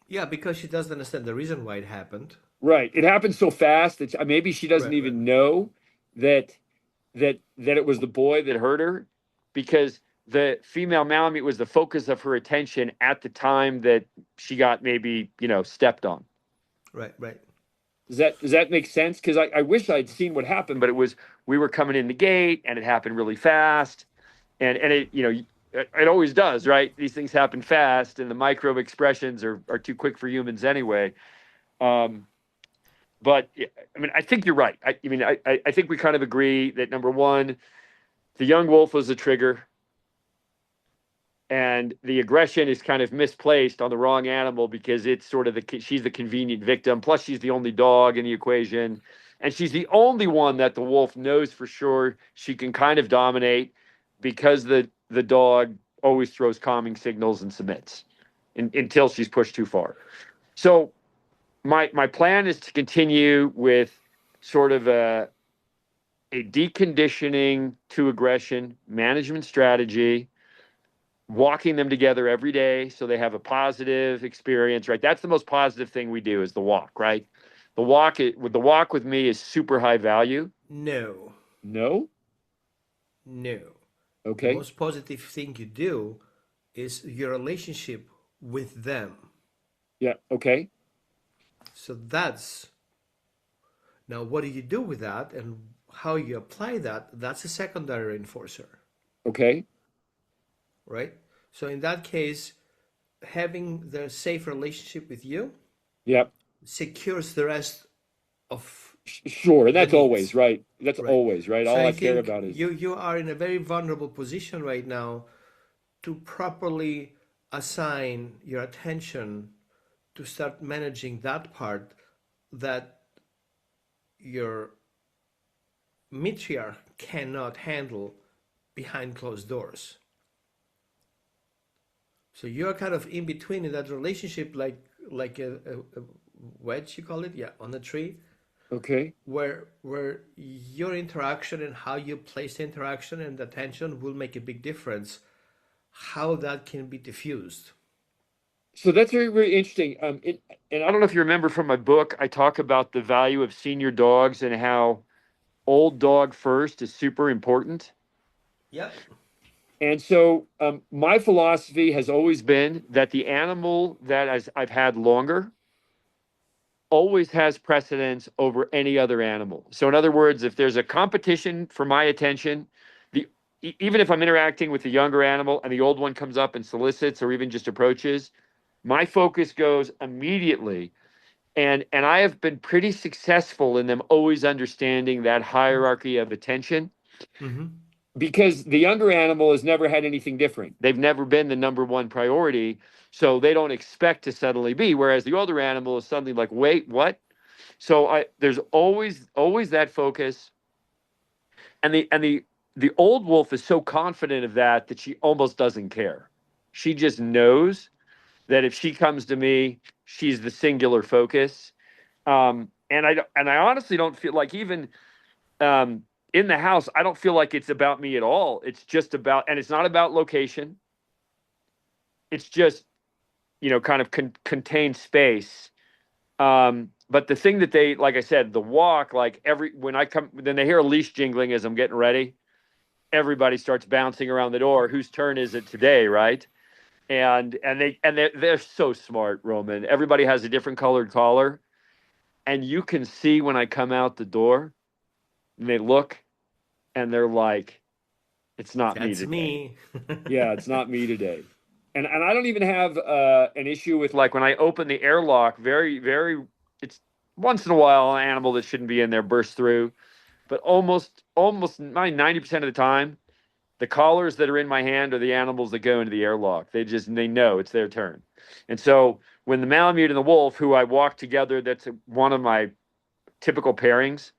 Yeah, because she doesn't understand the reason why it happened. Right. It happened so fast that maybe she doesn't even know that it was the boy that hurt her, because the female Malamute was the focus of her attention at the time that she got maybe, stepped on. Right. Does that make sense? Because I wish I'd seen what happened, but we were coming in the gate, and it happened really fast, and it it always does, right? These things happen fast, and the micro expressions are too quick for humans anyway. But I mean, I think you're right. I think we kind of agree that, number one, the young wolf was a trigger, and the aggression is kind of misplaced on the wrong animal, because it's sort of she's the convenient victim. Plus, she's the only dog in the equation, and she's the only one that the wolf knows for sure she can kind of dominate, because the dog always throws calming signals and submits until she's pushed too far. So my plan is to continue with sort of a deconditioning to aggression management strategy, walking them together every day so they have a positive experience, right? That's the most positive thing we do, is the walk, right? The walk with me is super high value. No. Okay. The most positive thing you do is your relationship with them. Yeah. Okay. So that's, now what do you do with that and how you apply that? That's a secondary reinforcer. Okay. Right? So in that case, having the safe relationship with you, yep, secures the rest of sure. And that's always right. That's Right. always right. So All I think care about is you are in a very vulnerable position right now to properly assign your attention to start managing that part that your matriarch cannot handle behind closed doors. So you're kind of in between in that relationship, like a wedge, you call it, yeah, on the tree, okay. where your interaction and how you place the interaction and attention will make a big difference. How that can be diffused. So that's very, very interesting. And I don't know if you remember from my book, I talk about the value of senior dogs and how old dog first is super important. Yep. And so my philosophy has always been that the animal that I've had longer always has precedence over any other animal. So in other words, if there's a competition for my attention, even if I'm interacting with the younger animal and the old one comes up and solicits or even just approaches, my focus goes immediately. And I have been pretty successful in them always understanding that hierarchy of attention. Mm-hmm. Because the younger animal has never had anything different. They've never been the number one priority, so they don't expect to suddenly be. Whereas the older animal is suddenly like, wait, what? So there's always that focus, and the old wolf is so confident of that she almost doesn't care. She just knows that if she comes to me, she's the singular focus. And I honestly don't feel like even in the house, I don't feel like it's about me at all. It's just about, and it's not about location. It's just, kind of contained space. But the thing that they, like I said, the walk, like when I come, then they hear a leash jingling as I'm getting ready. Everybody starts bouncing around the door. Whose turn is it today, right? And they're so smart, Roman. Everybody has a different colored collar, and you can see when I come out the door, and they look, and they're like, "It's not me That's today." me. Yeah, it's not me today. And I don't even have an issue with like when I open the airlock. Very very, it's once in a while an animal that shouldn't be in there bursts through, but almost 90% of the time, the collars that are in my hand are the animals that go into the airlock. They know it's their turn. And so when the Malamute and the wolf, who I walk together, that's one of my typical pairings,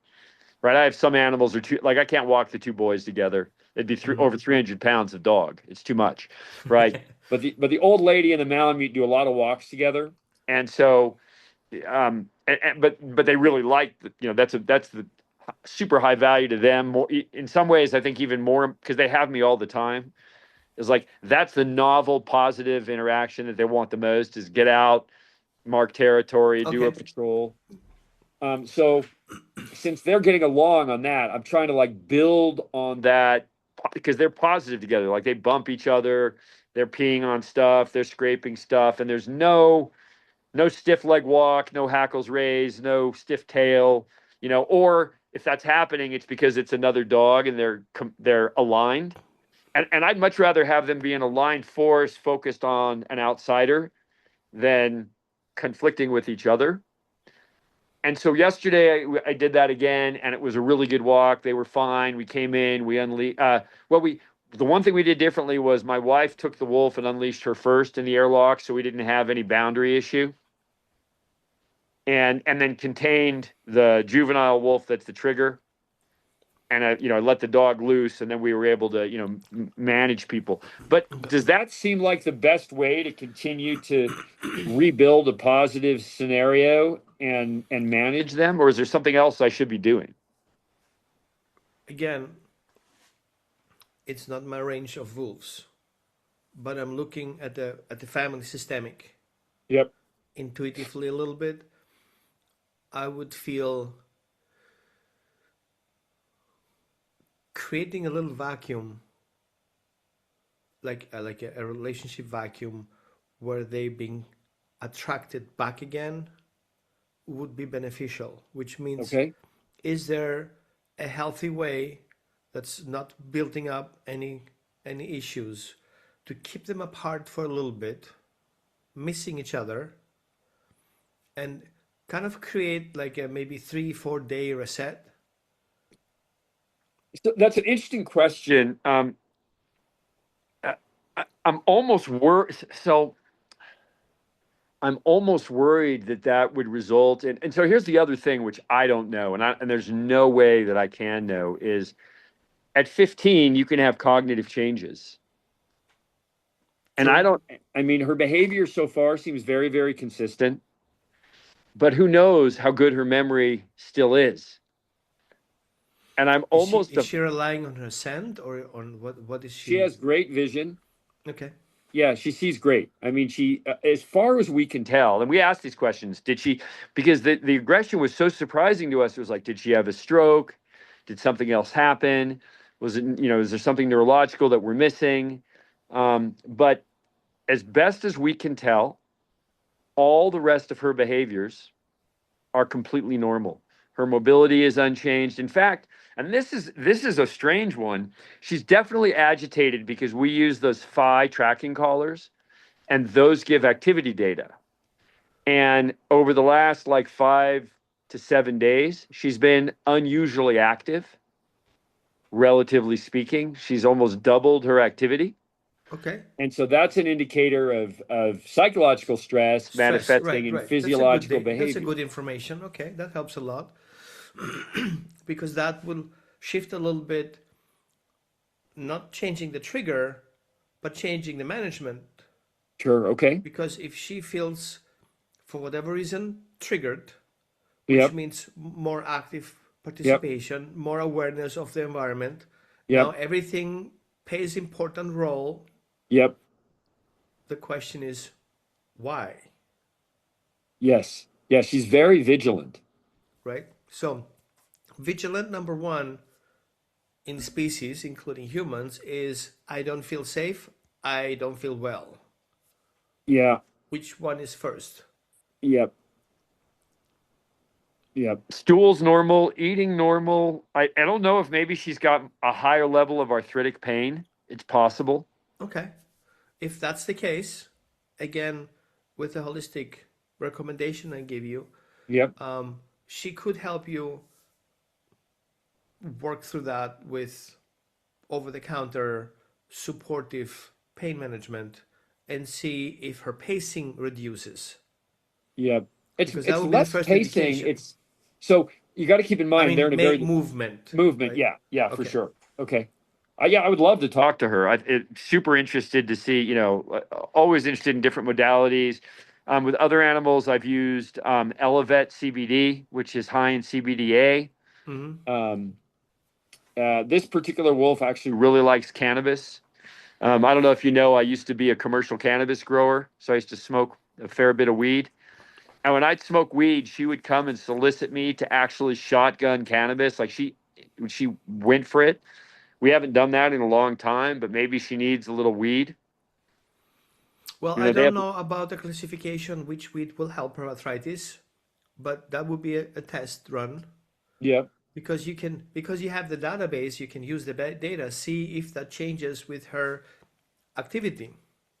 right? I have some animals are too, like I can't walk the two boys together. It'd be over 300 pounds of dog. It's too much, right? But the old lady and the Malamute do a lot of walks together, and so but they really like that's the super high value to them. More in some ways, I think even more because they have me all the time. Is like that's the novel positive interaction that they want the most is get out, mark territory, do a Okay. patrol. So since they're getting along on that, I'm trying to like build on that because they're positive together. Like they bump each other, they're peeing on stuff, they're scraping stuff, and there's no stiff leg walk, no hackles raised, no stiff tail, or if that's happening, it's because it's another dog and they're aligned. And I'd much rather have them be an aligned force focused on an outsider than conflicting with each other. And so yesterday I did that again, and it was a really good walk. They were fine. We came in, we unleashed. The one thing we did differently was my wife took the wolf and unleashed her first in the airlock, so we didn't have any boundary issue. And then contained the juvenile wolf that's the trigger, and I let the dog loose, and then we were able to manage people. But does that seem like the best way to continue to rebuild a positive scenario and manage them, or is there something else I should be doing? Again, it's not my range of wolves, but I'm looking at the family systemic Yep. intuitively a little bit. I would feel creating a little vacuum, like a relationship vacuum, where they being attracted back again would be beneficial. Which means, Okay. is there a healthy way that's not building up any issues to keep them apart for a little bit, missing each other, and kind of create like a maybe 3-4 day reset? So that's an interesting question. I'm almost worried. So I'm almost worried that would result in. And so here's the other thing, which I don't know, and there's no way that I can know is at 15 you can have cognitive changes. And True. I mean, her behavior so far seems very, very consistent, but who knows how good her memory still is. And I'm Is she almost is she relying on her scent, or on what is she she? has great vision. Okay. Yeah, she sees great. I mean, as far as we can tell, and we asked these questions, because the aggression was so surprising to us. It was like, did she have a stroke? Did something else happen? Was it, is there something neurological that we're missing? But as best as we can tell, all the rest of her behaviors are completely normal. Her mobility is unchanged. In fact, and this is a strange one. She's definitely agitated because we use those phi tracking collars, and those give activity data. And over the last like 5 to 7 days, she's been unusually active, relatively speaking. She's almost doubled her activity. Okay. And so that's an indicator of psychological stress Stress. manifesting Right. in Right. That's a good physiological That's a behavior. good information. Okay, that helps a lot because that will shift a little bit, not changing the trigger, but changing the management. Sure. Okay. Because if she feels, for whatever reason, triggered, which Yep. means more active Yep. participation, more awareness of the environment, now Yep. everything plays important role. Yep. The question is, why? Yes. Yeah. She's very vigilant. Right? So, vigilant number one in species, including humans, is I don't feel safe, I don't feel well. Yeah. Which one is first? Yep. Yep. Stool's normal, eating normal. I don't know if maybe she's got a higher level of arthritic pain. It's possible. Okay. If that's the case, again, with the holistic recommendation I give you, Yep. she could help you work through that with over-the-counter supportive pain management and see if her pacing reduces. Yep. It's Because that it's would be the less first pacing. indication. It's so you got to keep in I mind they're in a mean, very movement, movement. right? Yeah, for Okay. sure. Okay. Yeah, I would love to talk to her. Super interested to see, always interested in different modalities. With other animals, I've used Elevet CBD, which is high in CBDA. Mm-hmm. This particular wolf actually really likes cannabis. I don't know if you know, I used to be a commercial cannabis grower, so I used to smoke a fair bit of weed. And when I'd smoke weed, she would come and solicit me to actually shotgun cannabis. Like she went for it. We haven't done that in a long time, but maybe she needs a little weed. Well, You I know, they don't have. know about the classification which weed will help her arthritis, but that would be a test run Yeah, because you have the database, you can use the data, see if that changes with her activity.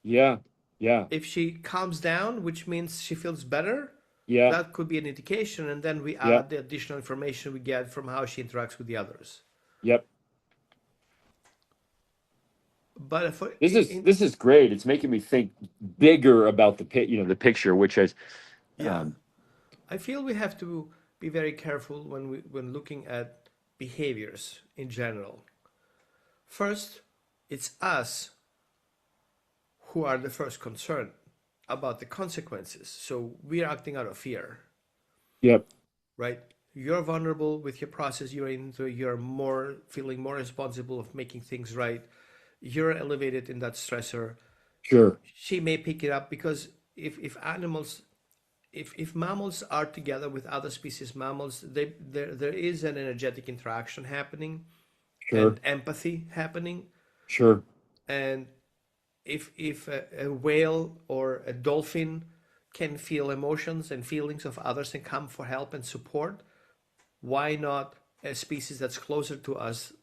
yeah, yeah, If she calms down, which means she feels better, yeah, that could be an indication, and then we yeah, add the additional information we get from how she interacts with the others. yep. But for This is great. It's making me think bigger about the picture, which is, yeah, I feel we have to be very careful when looking at behaviors in general. First, it's us who are the first concerned about the consequences. So we're acting out of fear, yep, right? You're vulnerable with your process you're into, you're more feeling more responsible of making things right. You're elevated in that stressor. sure, She may pick it up because if animals if mammals are together with other species mammals, there is an energetic interaction happening sure, and empathy happening. sure, And if a whale or a dolphin can feel emotions and feelings of others and come for help and support, why not a species that's closer to us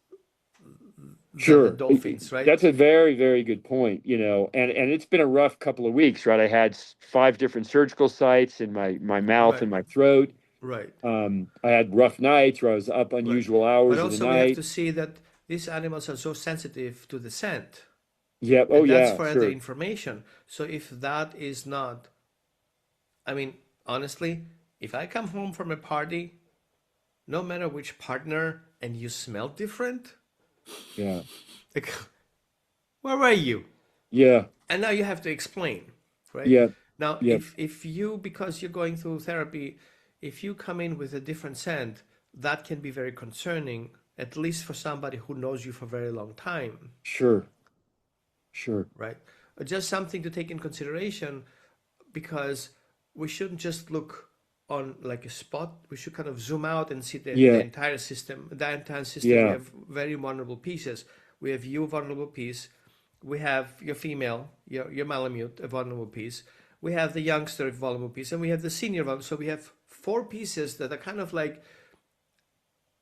than the sure. dolphins, right? That's a very, very good point. And it's been a rough couple of weeks, right? I had 5 different surgical sites in my mouth Right, and my throat. right, I had rough nights where I was up right. unusual But hours of the also we have night. to see that these animals are so sensitive to the scent, Yep. Oh and that's yeah, further sure, information. So if that is not, I mean, honestly, if I come home from a party, no matter which partner, and you smell different, yeah, like, where were you? yeah, And now you have to explain, right? yeah, Now, yeah, if you, because you're going through therapy, if you come in with a different scent, that can be very concerning, at least for somebody who knows you for a very long time, sure, sure. right? Just something to take in consideration because we shouldn't just look on like a spot. We should kind of zoom out and see the Yeah. entire system. The entire system, we Yeah. have very vulnerable pieces. We have you, vulnerable piece. We have your female, your Malamute, a vulnerable piece. We have the youngster, vulnerable piece, and we have the senior vulnerable. So we have four pieces that are kind of like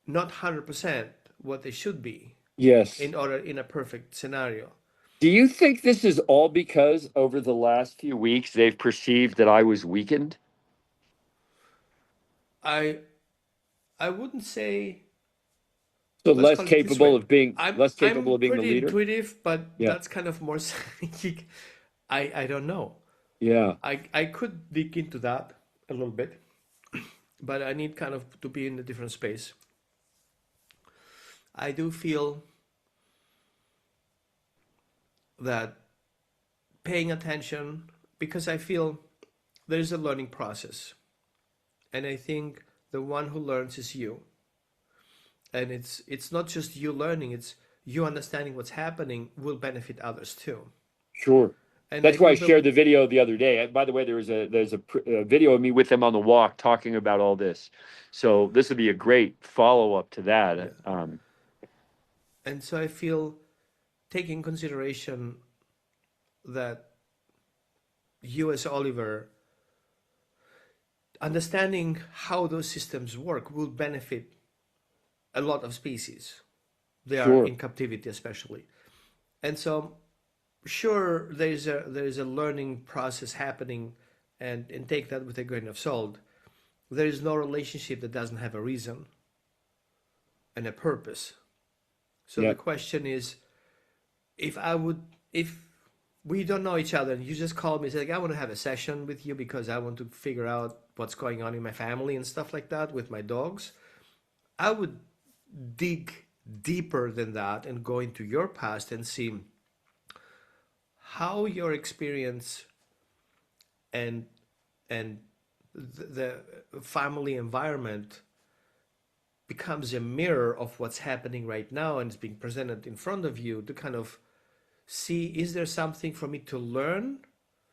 not 100% what they should be Yes. in a perfect scenario. Do you think this is all because over the last few weeks they've perceived that I was weakened? I I wouldn't say, So let's less call it this way. capable of being less capable I'm of being the pretty leader? intuitive, but Yeah. that's kind of more psychic. I don't know. Yeah. I could dig into that a little bit, but I need kind of to be in a different space. I do feel that paying attention, because I feel there is a learning process, and I think the one who learns is you. And it's not just you learning, it's you understanding what's happening will benefit others too. Sure. And I That's why I do shared believe, the video the other day. By the way, there's a video of me with them on the walk talking about all this. So this would be a great follow up to yeah. that. And so I feel taking consideration that you as Oliver understanding how those systems work will benefit a lot of species. They are Sure. in captivity especially. And so sure there is a learning process happening, and take that with a grain of salt. There is no relationship that doesn't have a reason and a purpose. So the Yeah. question is, if we don't know each other and you just call me and say, like, I want to have a session with you because I want to figure out what's going on in my family and stuff like that with my dogs, I would dig deeper than that and go into your past and see how your experience and and the family environment becomes a mirror of what's happening right now and is being presented in front of you, to kind of see, is there something for me to learn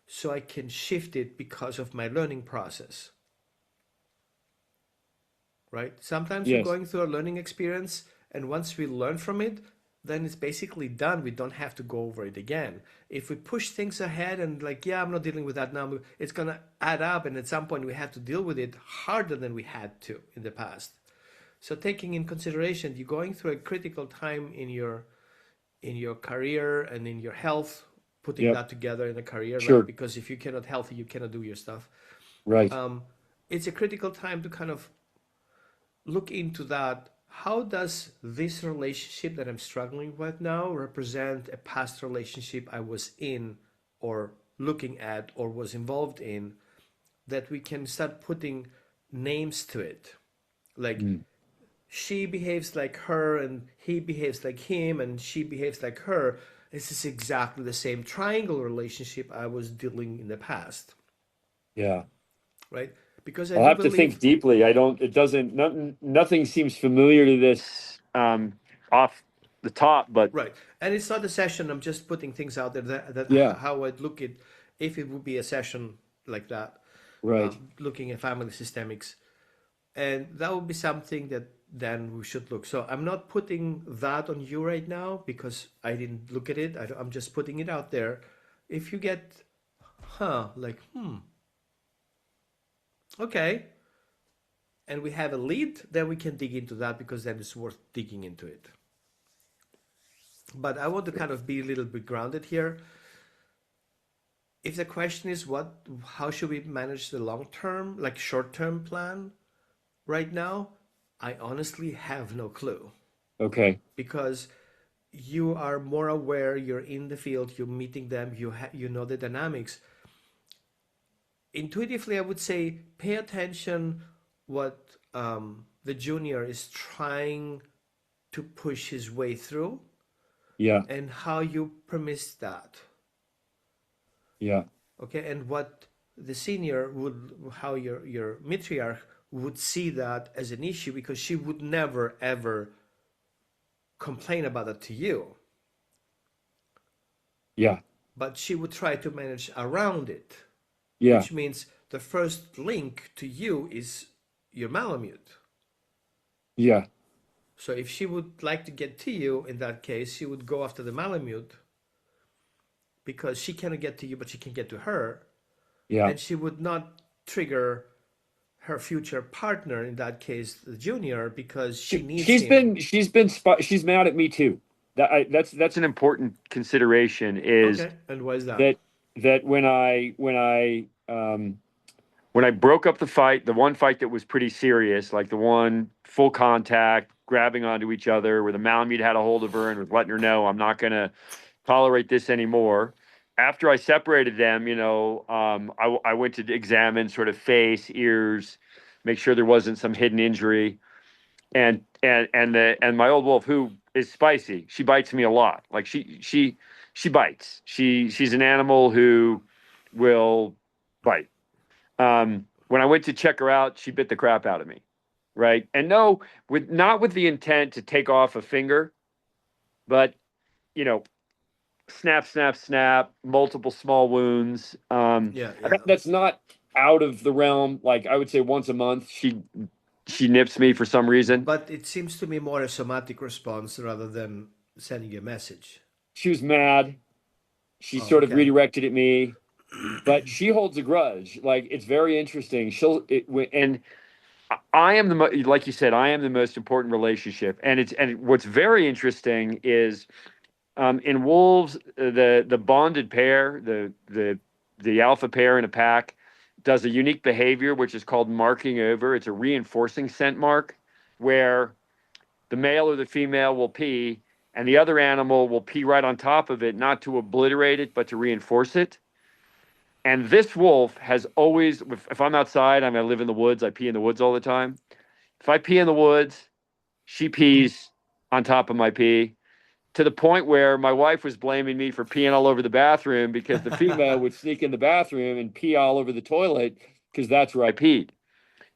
so I can shift it because of my learning process, right? Sometimes we're Yes. going through a learning experience, and once we learn from it, then it's basically done. We don't have to go over it again. If we push things ahead and like, yeah, I'm not dealing with that now, it's gonna add up, and at some point we have to deal with it harder than we had to in the past. So taking in consideration, you're going through a critical time in your career and in your health, putting Yep. that together in a career, like, Sure. because if you're not healthy, you cannot do your stuff. Right. It's a critical time to kind of look into that. How does this relationship that I'm struggling with now represent a past relationship I was in, or looking at, or was involved in, that we can start putting names to it? Like, Mm. she behaves like her, and he behaves like him, and she behaves like her. This is exactly the same triangle relationship I was dealing in the past, Yeah. right? Because I I'll do have to think believe, deeply. I don't. It doesn't. Nothing seems familiar to this off the top. But right? And it's not a session. I'm just putting things out there that yeah. how I'd look at if it would be a session like that, Right. looking at family systemics, and that would be something that then we should look. So I'm not putting that on you right now because I didn't look at it. I'm just putting it out there. If you get, like, okay, and we have a lead, then we can dig into that, because then it's worth digging into it. But I want to kind of be a little bit grounded here. If the question is how should we manage the long term, like short term plan right now, I honestly have no clue, Okay. because you are more aware, you're in the field, you're meeting them, you know the dynamics. Intuitively, I would say pay attention what the junior is trying to push his way through, Yeah. and how you permit that. Yeah. Okay, and what the senior would, how your matriarch would see that as an issue, because she would never ever complain about it to you, Yeah. but she would try to manage around it, Yeah. which means the first link to you is your Malamute. Yeah. So if she would like to get to you, in that case, she would go after the Malamute because she cannot get to you, but she can get to her, Yeah. and she would not trigger her future partner, in that case, the junior, because she needs him. She's mad at me too. That's an important consideration is Okay, and why is that? that when I broke up the fight, the one fight that was pretty serious, like the one full contact, grabbing onto each other, where the Malamute had a hold of her and was letting her know, I'm not going to tolerate this anymore. After I separated them, I went to examine sort of face, ears, make sure there wasn't some hidden injury. And my old wolf, who is spicy, she bites me a lot. Like she bites. She's an animal who will bite. When I went to check her out, she bit the crap out of me, right? And no, not with the intent to take off a finger, but you know, snap, snap, snap, multiple small wounds. Yeah, yeah. That's not out of the realm. Like I would say, once a month, she nips me for some reason. But it seems to me more a somatic response rather than sending a message. She was mad. She Oh, sort of okay. redirected at me, but she holds a grudge. Like it's very interesting. And I am like you said, I am the most important relationship. And what's very interesting is in wolves, the bonded pair, the alpha pair in a pack, does a unique behavior which is called marking over. It's a reinforcing scent mark, where the male or the female will pee, and the other animal will pee right on top of it, not to obliterate it, but to reinforce it. And this wolf has always, if I'm outside, I live in the woods, I pee in the woods all the time. If I pee in the woods, she pees on top of my pee, to the point where my wife was blaming me for peeing all over the bathroom because the female would sneak in the bathroom and pee all over the toilet because that's where I peed.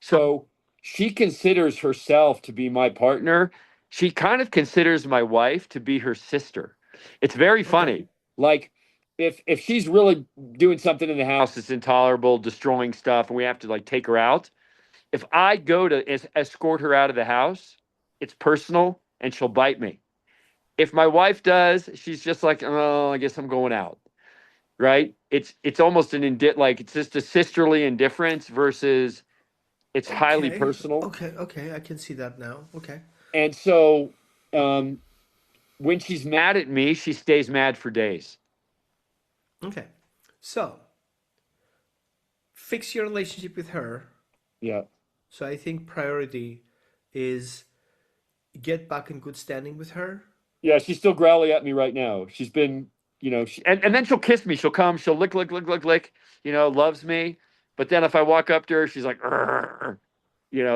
So she considers herself to be my partner. She kind of considers my wife to be her sister. It's very Okay. funny. Like if she's really doing something in the house that's intolerable, destroying stuff, and we have to like take her out, if I go to escort her out of the house, it's personal and she'll bite me. If my wife does, she's just like, oh, I guess I'm going out. Right? It's almost like it's just a sisterly indifference versus it's highly Okay. personal. Okay. Okay. I can see that now. Okay. And so um, when she's mad at me, she stays mad for days. Okay. So fix your relationship with her. Yeah. So I think priority is get back in good standing with her. Yeah, she's still growly at me right now. She's been, and then she'll kiss me. She'll come, she'll lick, lick, lick, lick, lick, loves me. But then if I walk up to her, she's like, "Arr,"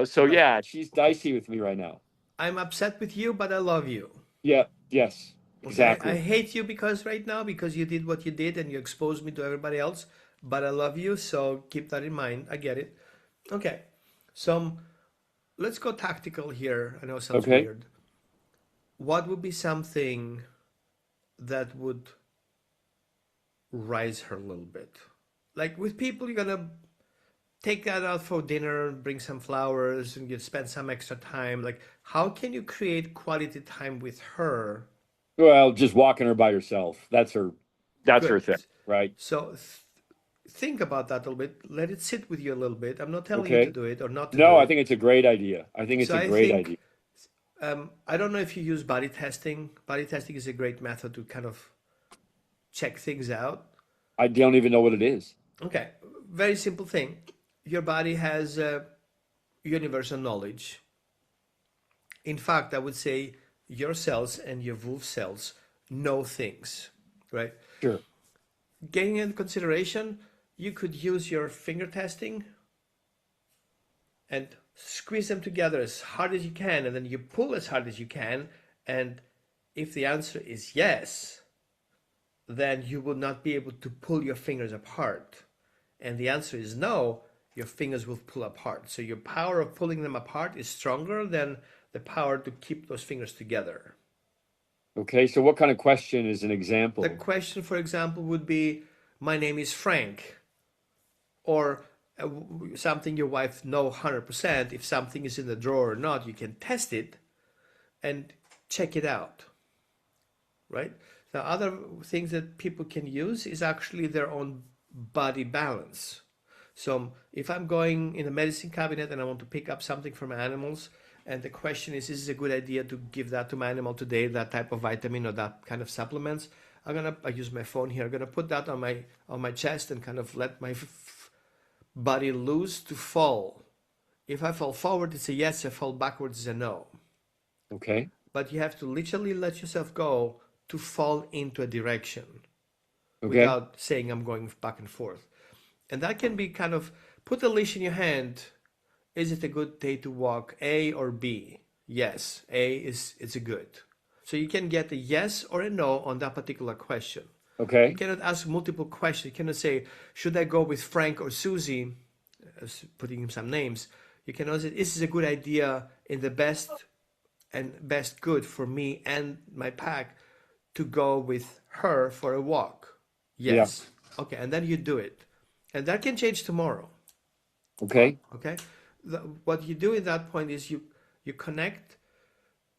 so Right. yeah, she's Okay. dicey with me right now. I'm upset with you, but I love you. Yeah, yes, Okay. I exactly. hate you because right now because you did what you did and you exposed me to everybody else, but I love you, so keep that in mind. I get it. Okay. So let's go tactical here. I know it sounds Okay. weird. What would be something that would rise her a little bit? Like with people, you're gonna take that out for dinner, bring some flowers, and you spend some extra time. Like, how can you create quality time with her? Well, just walking her by herself. That's her Good. thing, right? So think about that a little bit. Let it sit with you a little bit. I'm not telling you to Okay. do it or not to No, do I it. think it's a great idea. I think it's So a I great idea. think I don't know if you use body testing. Body testing is a great method to kind of check things out. I don't even know what it is. Okay, very simple thing. Your body has universal knowledge. In fact, I would say your cells and your wolf cells know things, right? Sure. Getting into consideration, you could use your finger testing and squeeze them together as hard as you can, and then you pull as hard as you can. And if the answer is yes, then you will not be able to pull your fingers apart. And the answer is no, your fingers will pull apart. So your power of pulling them apart is stronger than the power to keep those fingers together. Okay. So what kind of question is an The example? question, for example, would be, my name is Frank. Or something your wife know 100%. If something is in the drawer or not, you can test it and check it out, right? The other things that people can use is actually their own body balance. So if I'm going in a medicine cabinet and I want to pick up something from animals, and the question is it a good idea to give that to my animal today, that type of vitamin or that kind of supplements? I use my phone here. I'm gonna put that on my chest and kind of let my body loose to fall. If I fall forward, it's a yes. If I fall backwards, it's a no. Okay. But you have to literally let yourself go to fall into a direction Okay. without saying I'm going back and forth. And that can be kind of put a leash in your hand. Is it a good day to walk, A or B? Yes, A is it's a good. So you can get a yes or a no on that particular question. You Okay. cannot ask multiple questions. You cannot say, should I go with Frank or Susie? Putting in some names. You can also say, this is a good idea in the best good for me and my pack to go with her for a walk. Yeah. Yes. Okay, and then you do it. And that can change tomorrow. Okay. Okay? What you do at that point is you connect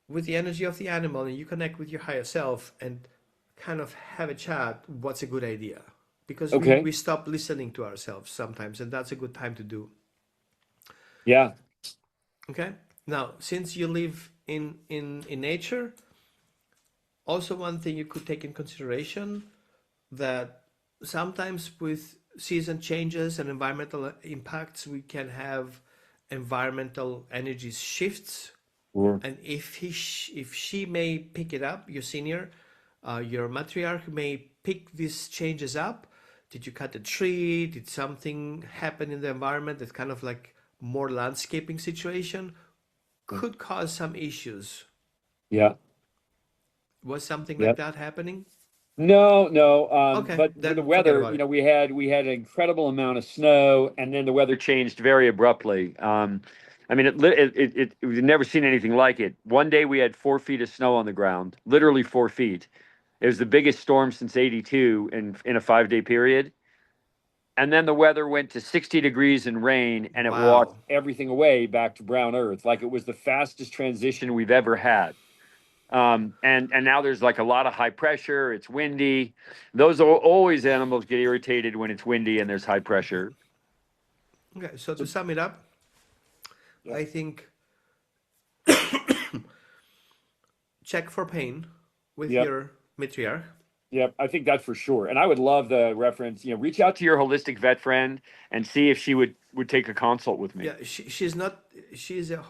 with the energy of the animal and you connect with your higher self and kind of have a chat. What's a good idea? Because Okay. we stop listening to ourselves sometimes, and that's a good time to do. Yeah. Okay? Now, since you live in nature, also one thing you could take in consideration that sometimes with season changes and environmental impacts, we can have environmental energies shifts. Sure. And if she may pick it up, your senior, your matriarch may pick these changes up. Did you cut a tree? Did something happen in the environment that kind of like more landscaping situation could cause some issues? Yeah. Was something Yeah. like that happening? No, no. Okay, But with the then forget weather, about it. we had an incredible amount of snow, and then the weather changed very abruptly. I mean, we've never seen anything like it. One day we had 4 feet of snow on the ground, literally 4 feet. It was the biggest storm since '82 in a 5 day period. And then the weather went to 60 degrees and rain, and it washed Wow. everything away back to brown earth. Like it was the fastest transition we've ever had. And now there's like a lot of high pressure. It's windy. Those are always animals get irritated when it's windy and there's high pressure. Okay, so to So, sum it up, yeah, I think check for pain with yep, your matriarch. yep. I think that's for sure. And I would love the reference. Reach out to your holistic vet friend and see if she would take a consult with me. Yeah, she's not, she's a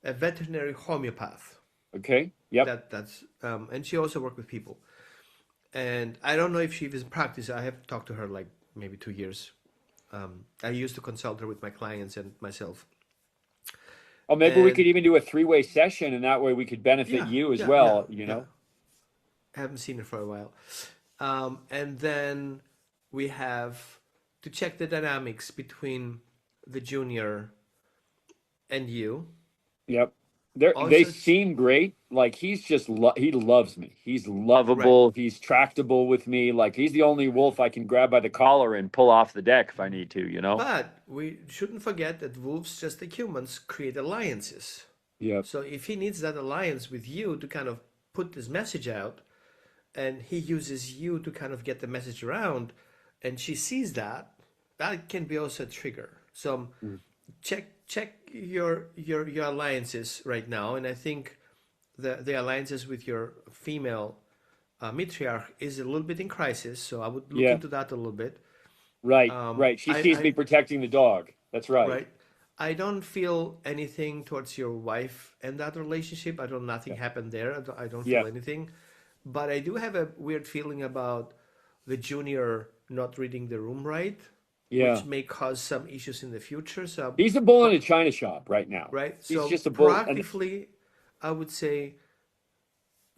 veterinary homeopath. Okay. Yep. And she also worked with people. And I don't know if she was in practice. I have talked to her like maybe 2 years. I used to consult her with my clients and myself. Oh, maybe we could And even do a 3-way session, and that way we could benefit yeah, you as yeah, yeah, well. yeah. I haven't seen her for a while. And then we have to check the dynamics between the junior and you. Yep. They Also, seem great. Like he's just he loves me. He's right. lovable. He's tractable with me. Like he's the only wolf I can grab by the collar and pull off the deck if I need to. But we shouldn't forget that wolves, just like humans, create alliances. Yep. So if he needs that alliance with you to kind of put this message out, and he uses you to kind of get the message around, and she sees that, that can be also a trigger. So Mm. check your alliances right now, and I think the alliances with your female matriarch is a little bit in crisis. So I would look Yeah. into that a little bit. Right. Right. She sees I me protecting the dog. That's right. right. I don't feel anything towards your wife and that relationship. I don't. Nothing Yeah. happened there. I don't Yeah. feel anything. But I do have a weird feeling about the junior not reading the room right, which Yeah. may cause some issues in the future. So, He's a bull in a china shop right now. right. He's So just a bull. And proactively, I would say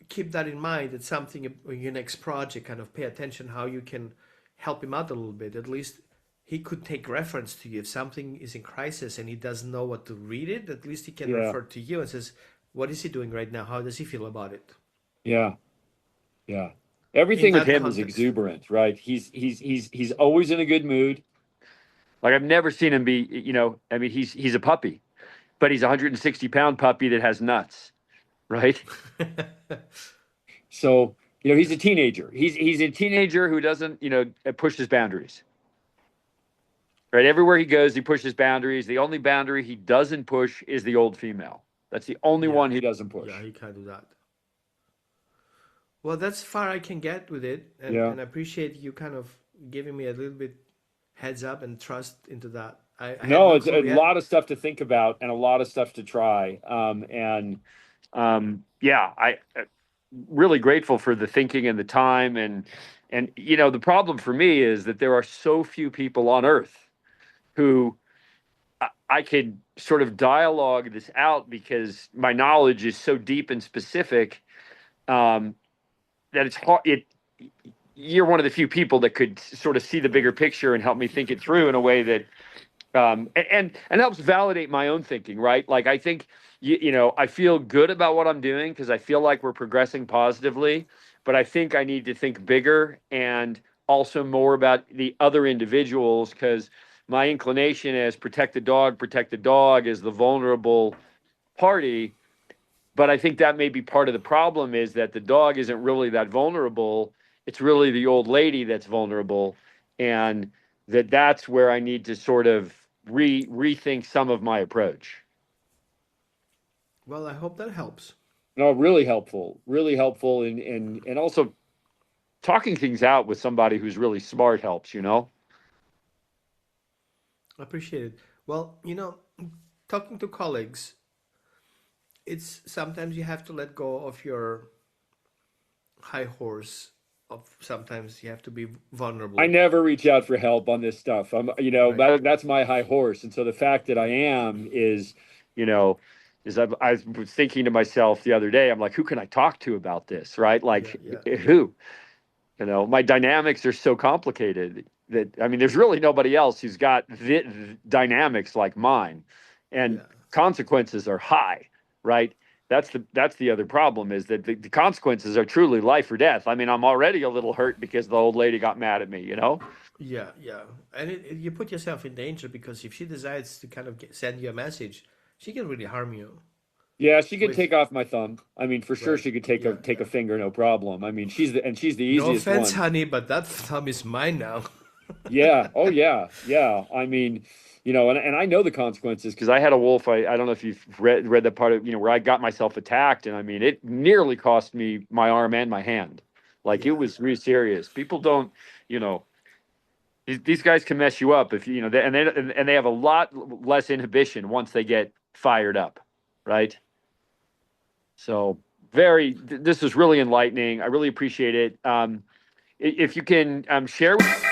keep that in mind. It's something in your next project. Kind of pay attention how you can help him out a little bit. At least he could take reference to you if something is in crisis and he doesn't know what to read it. At least he can yeah. refer to you and says, "What is he doing right now? How does he feel about it?" Yeah. Yeah. In Everything with that him is context. exuberant, right? He's always in a good mood. Like I've never seen him be, I mean, he's a puppy, but he's a 160-pound puppy that has nuts, right? So, he's a teenager. He's a teenager who doesn't, push his boundaries. Right? Everywhere he goes, he pushes boundaries. The only boundary he doesn't push is the old female. That's the only Yeah. one he doesn't push. Yeah, he can't do that. Well, that's far I can get with it, Yeah. and I appreciate you kind of giving me a little bit heads up and trust into that. I had No, no it's a clue yet. lot of stuff to think about and a lot of stuff to try. Yeah, really grateful for the thinking and the time and the problem for me is that there are so few people on Earth who I could sort of dialogue this out because my knowledge is so deep and specific that it's hard. You're one of the few people that could sort of see the bigger picture and help me think it through in a way that and helps validate my own thinking, right? Like I think I feel good about what I'm doing because I feel like we're progressing positively, but I think I need to think bigger and also more about the other individuals because my inclination is protect the dog is the vulnerable party. But I think that may be part of the problem is that the dog isn't really that vulnerable. It's really the old lady that's vulnerable. And that's where I need to sort of rethink some of my approach. Well, I hope that helps. No, really helpful. And also talking things out with somebody who's really smart helps. I appreciate it. Well, talking to colleagues, it's sometimes you have to let go of your high horse. Of sometimes you have to be I vulnerable, never reach out for help on this stuff. right? That's my high horse. And so the fact that I am you know, I was thinking to myself the other day, I'm like, who can I talk to about this? Right? Yeah, Like yeah, who? My dynamics are so complicated that, I mean, there's really nobody else who's got dynamics like mine and yeah, consequences are high, right? That's the other problem is that the consequences are truly life or death. I mean, I'm already a little hurt because the old lady got mad at me. yeah, yeah. And you put yourself in danger because if she decides to kind of send you a message, she can really harm you. Yeah, she could With take off my thumb. I mean, for sure right, she could take a yeah, take yeah. a finger, no problem. I mean, she's the No easiest offense, one. honey, but that thumb is mine now. Yeah. Oh, yeah. Yeah. I mean, and I know the consequences because I had a wolf. I don't know if you've read that part of, where I got myself attacked. And I mean, it nearly cost me my arm and my hand. Like it Yeah, was yeah, really serious. People don't, you know, these guys can mess you up if and they have a lot less inhibition once they get fired up. Right. So this is really enlightening. I really appreciate it. If you can share with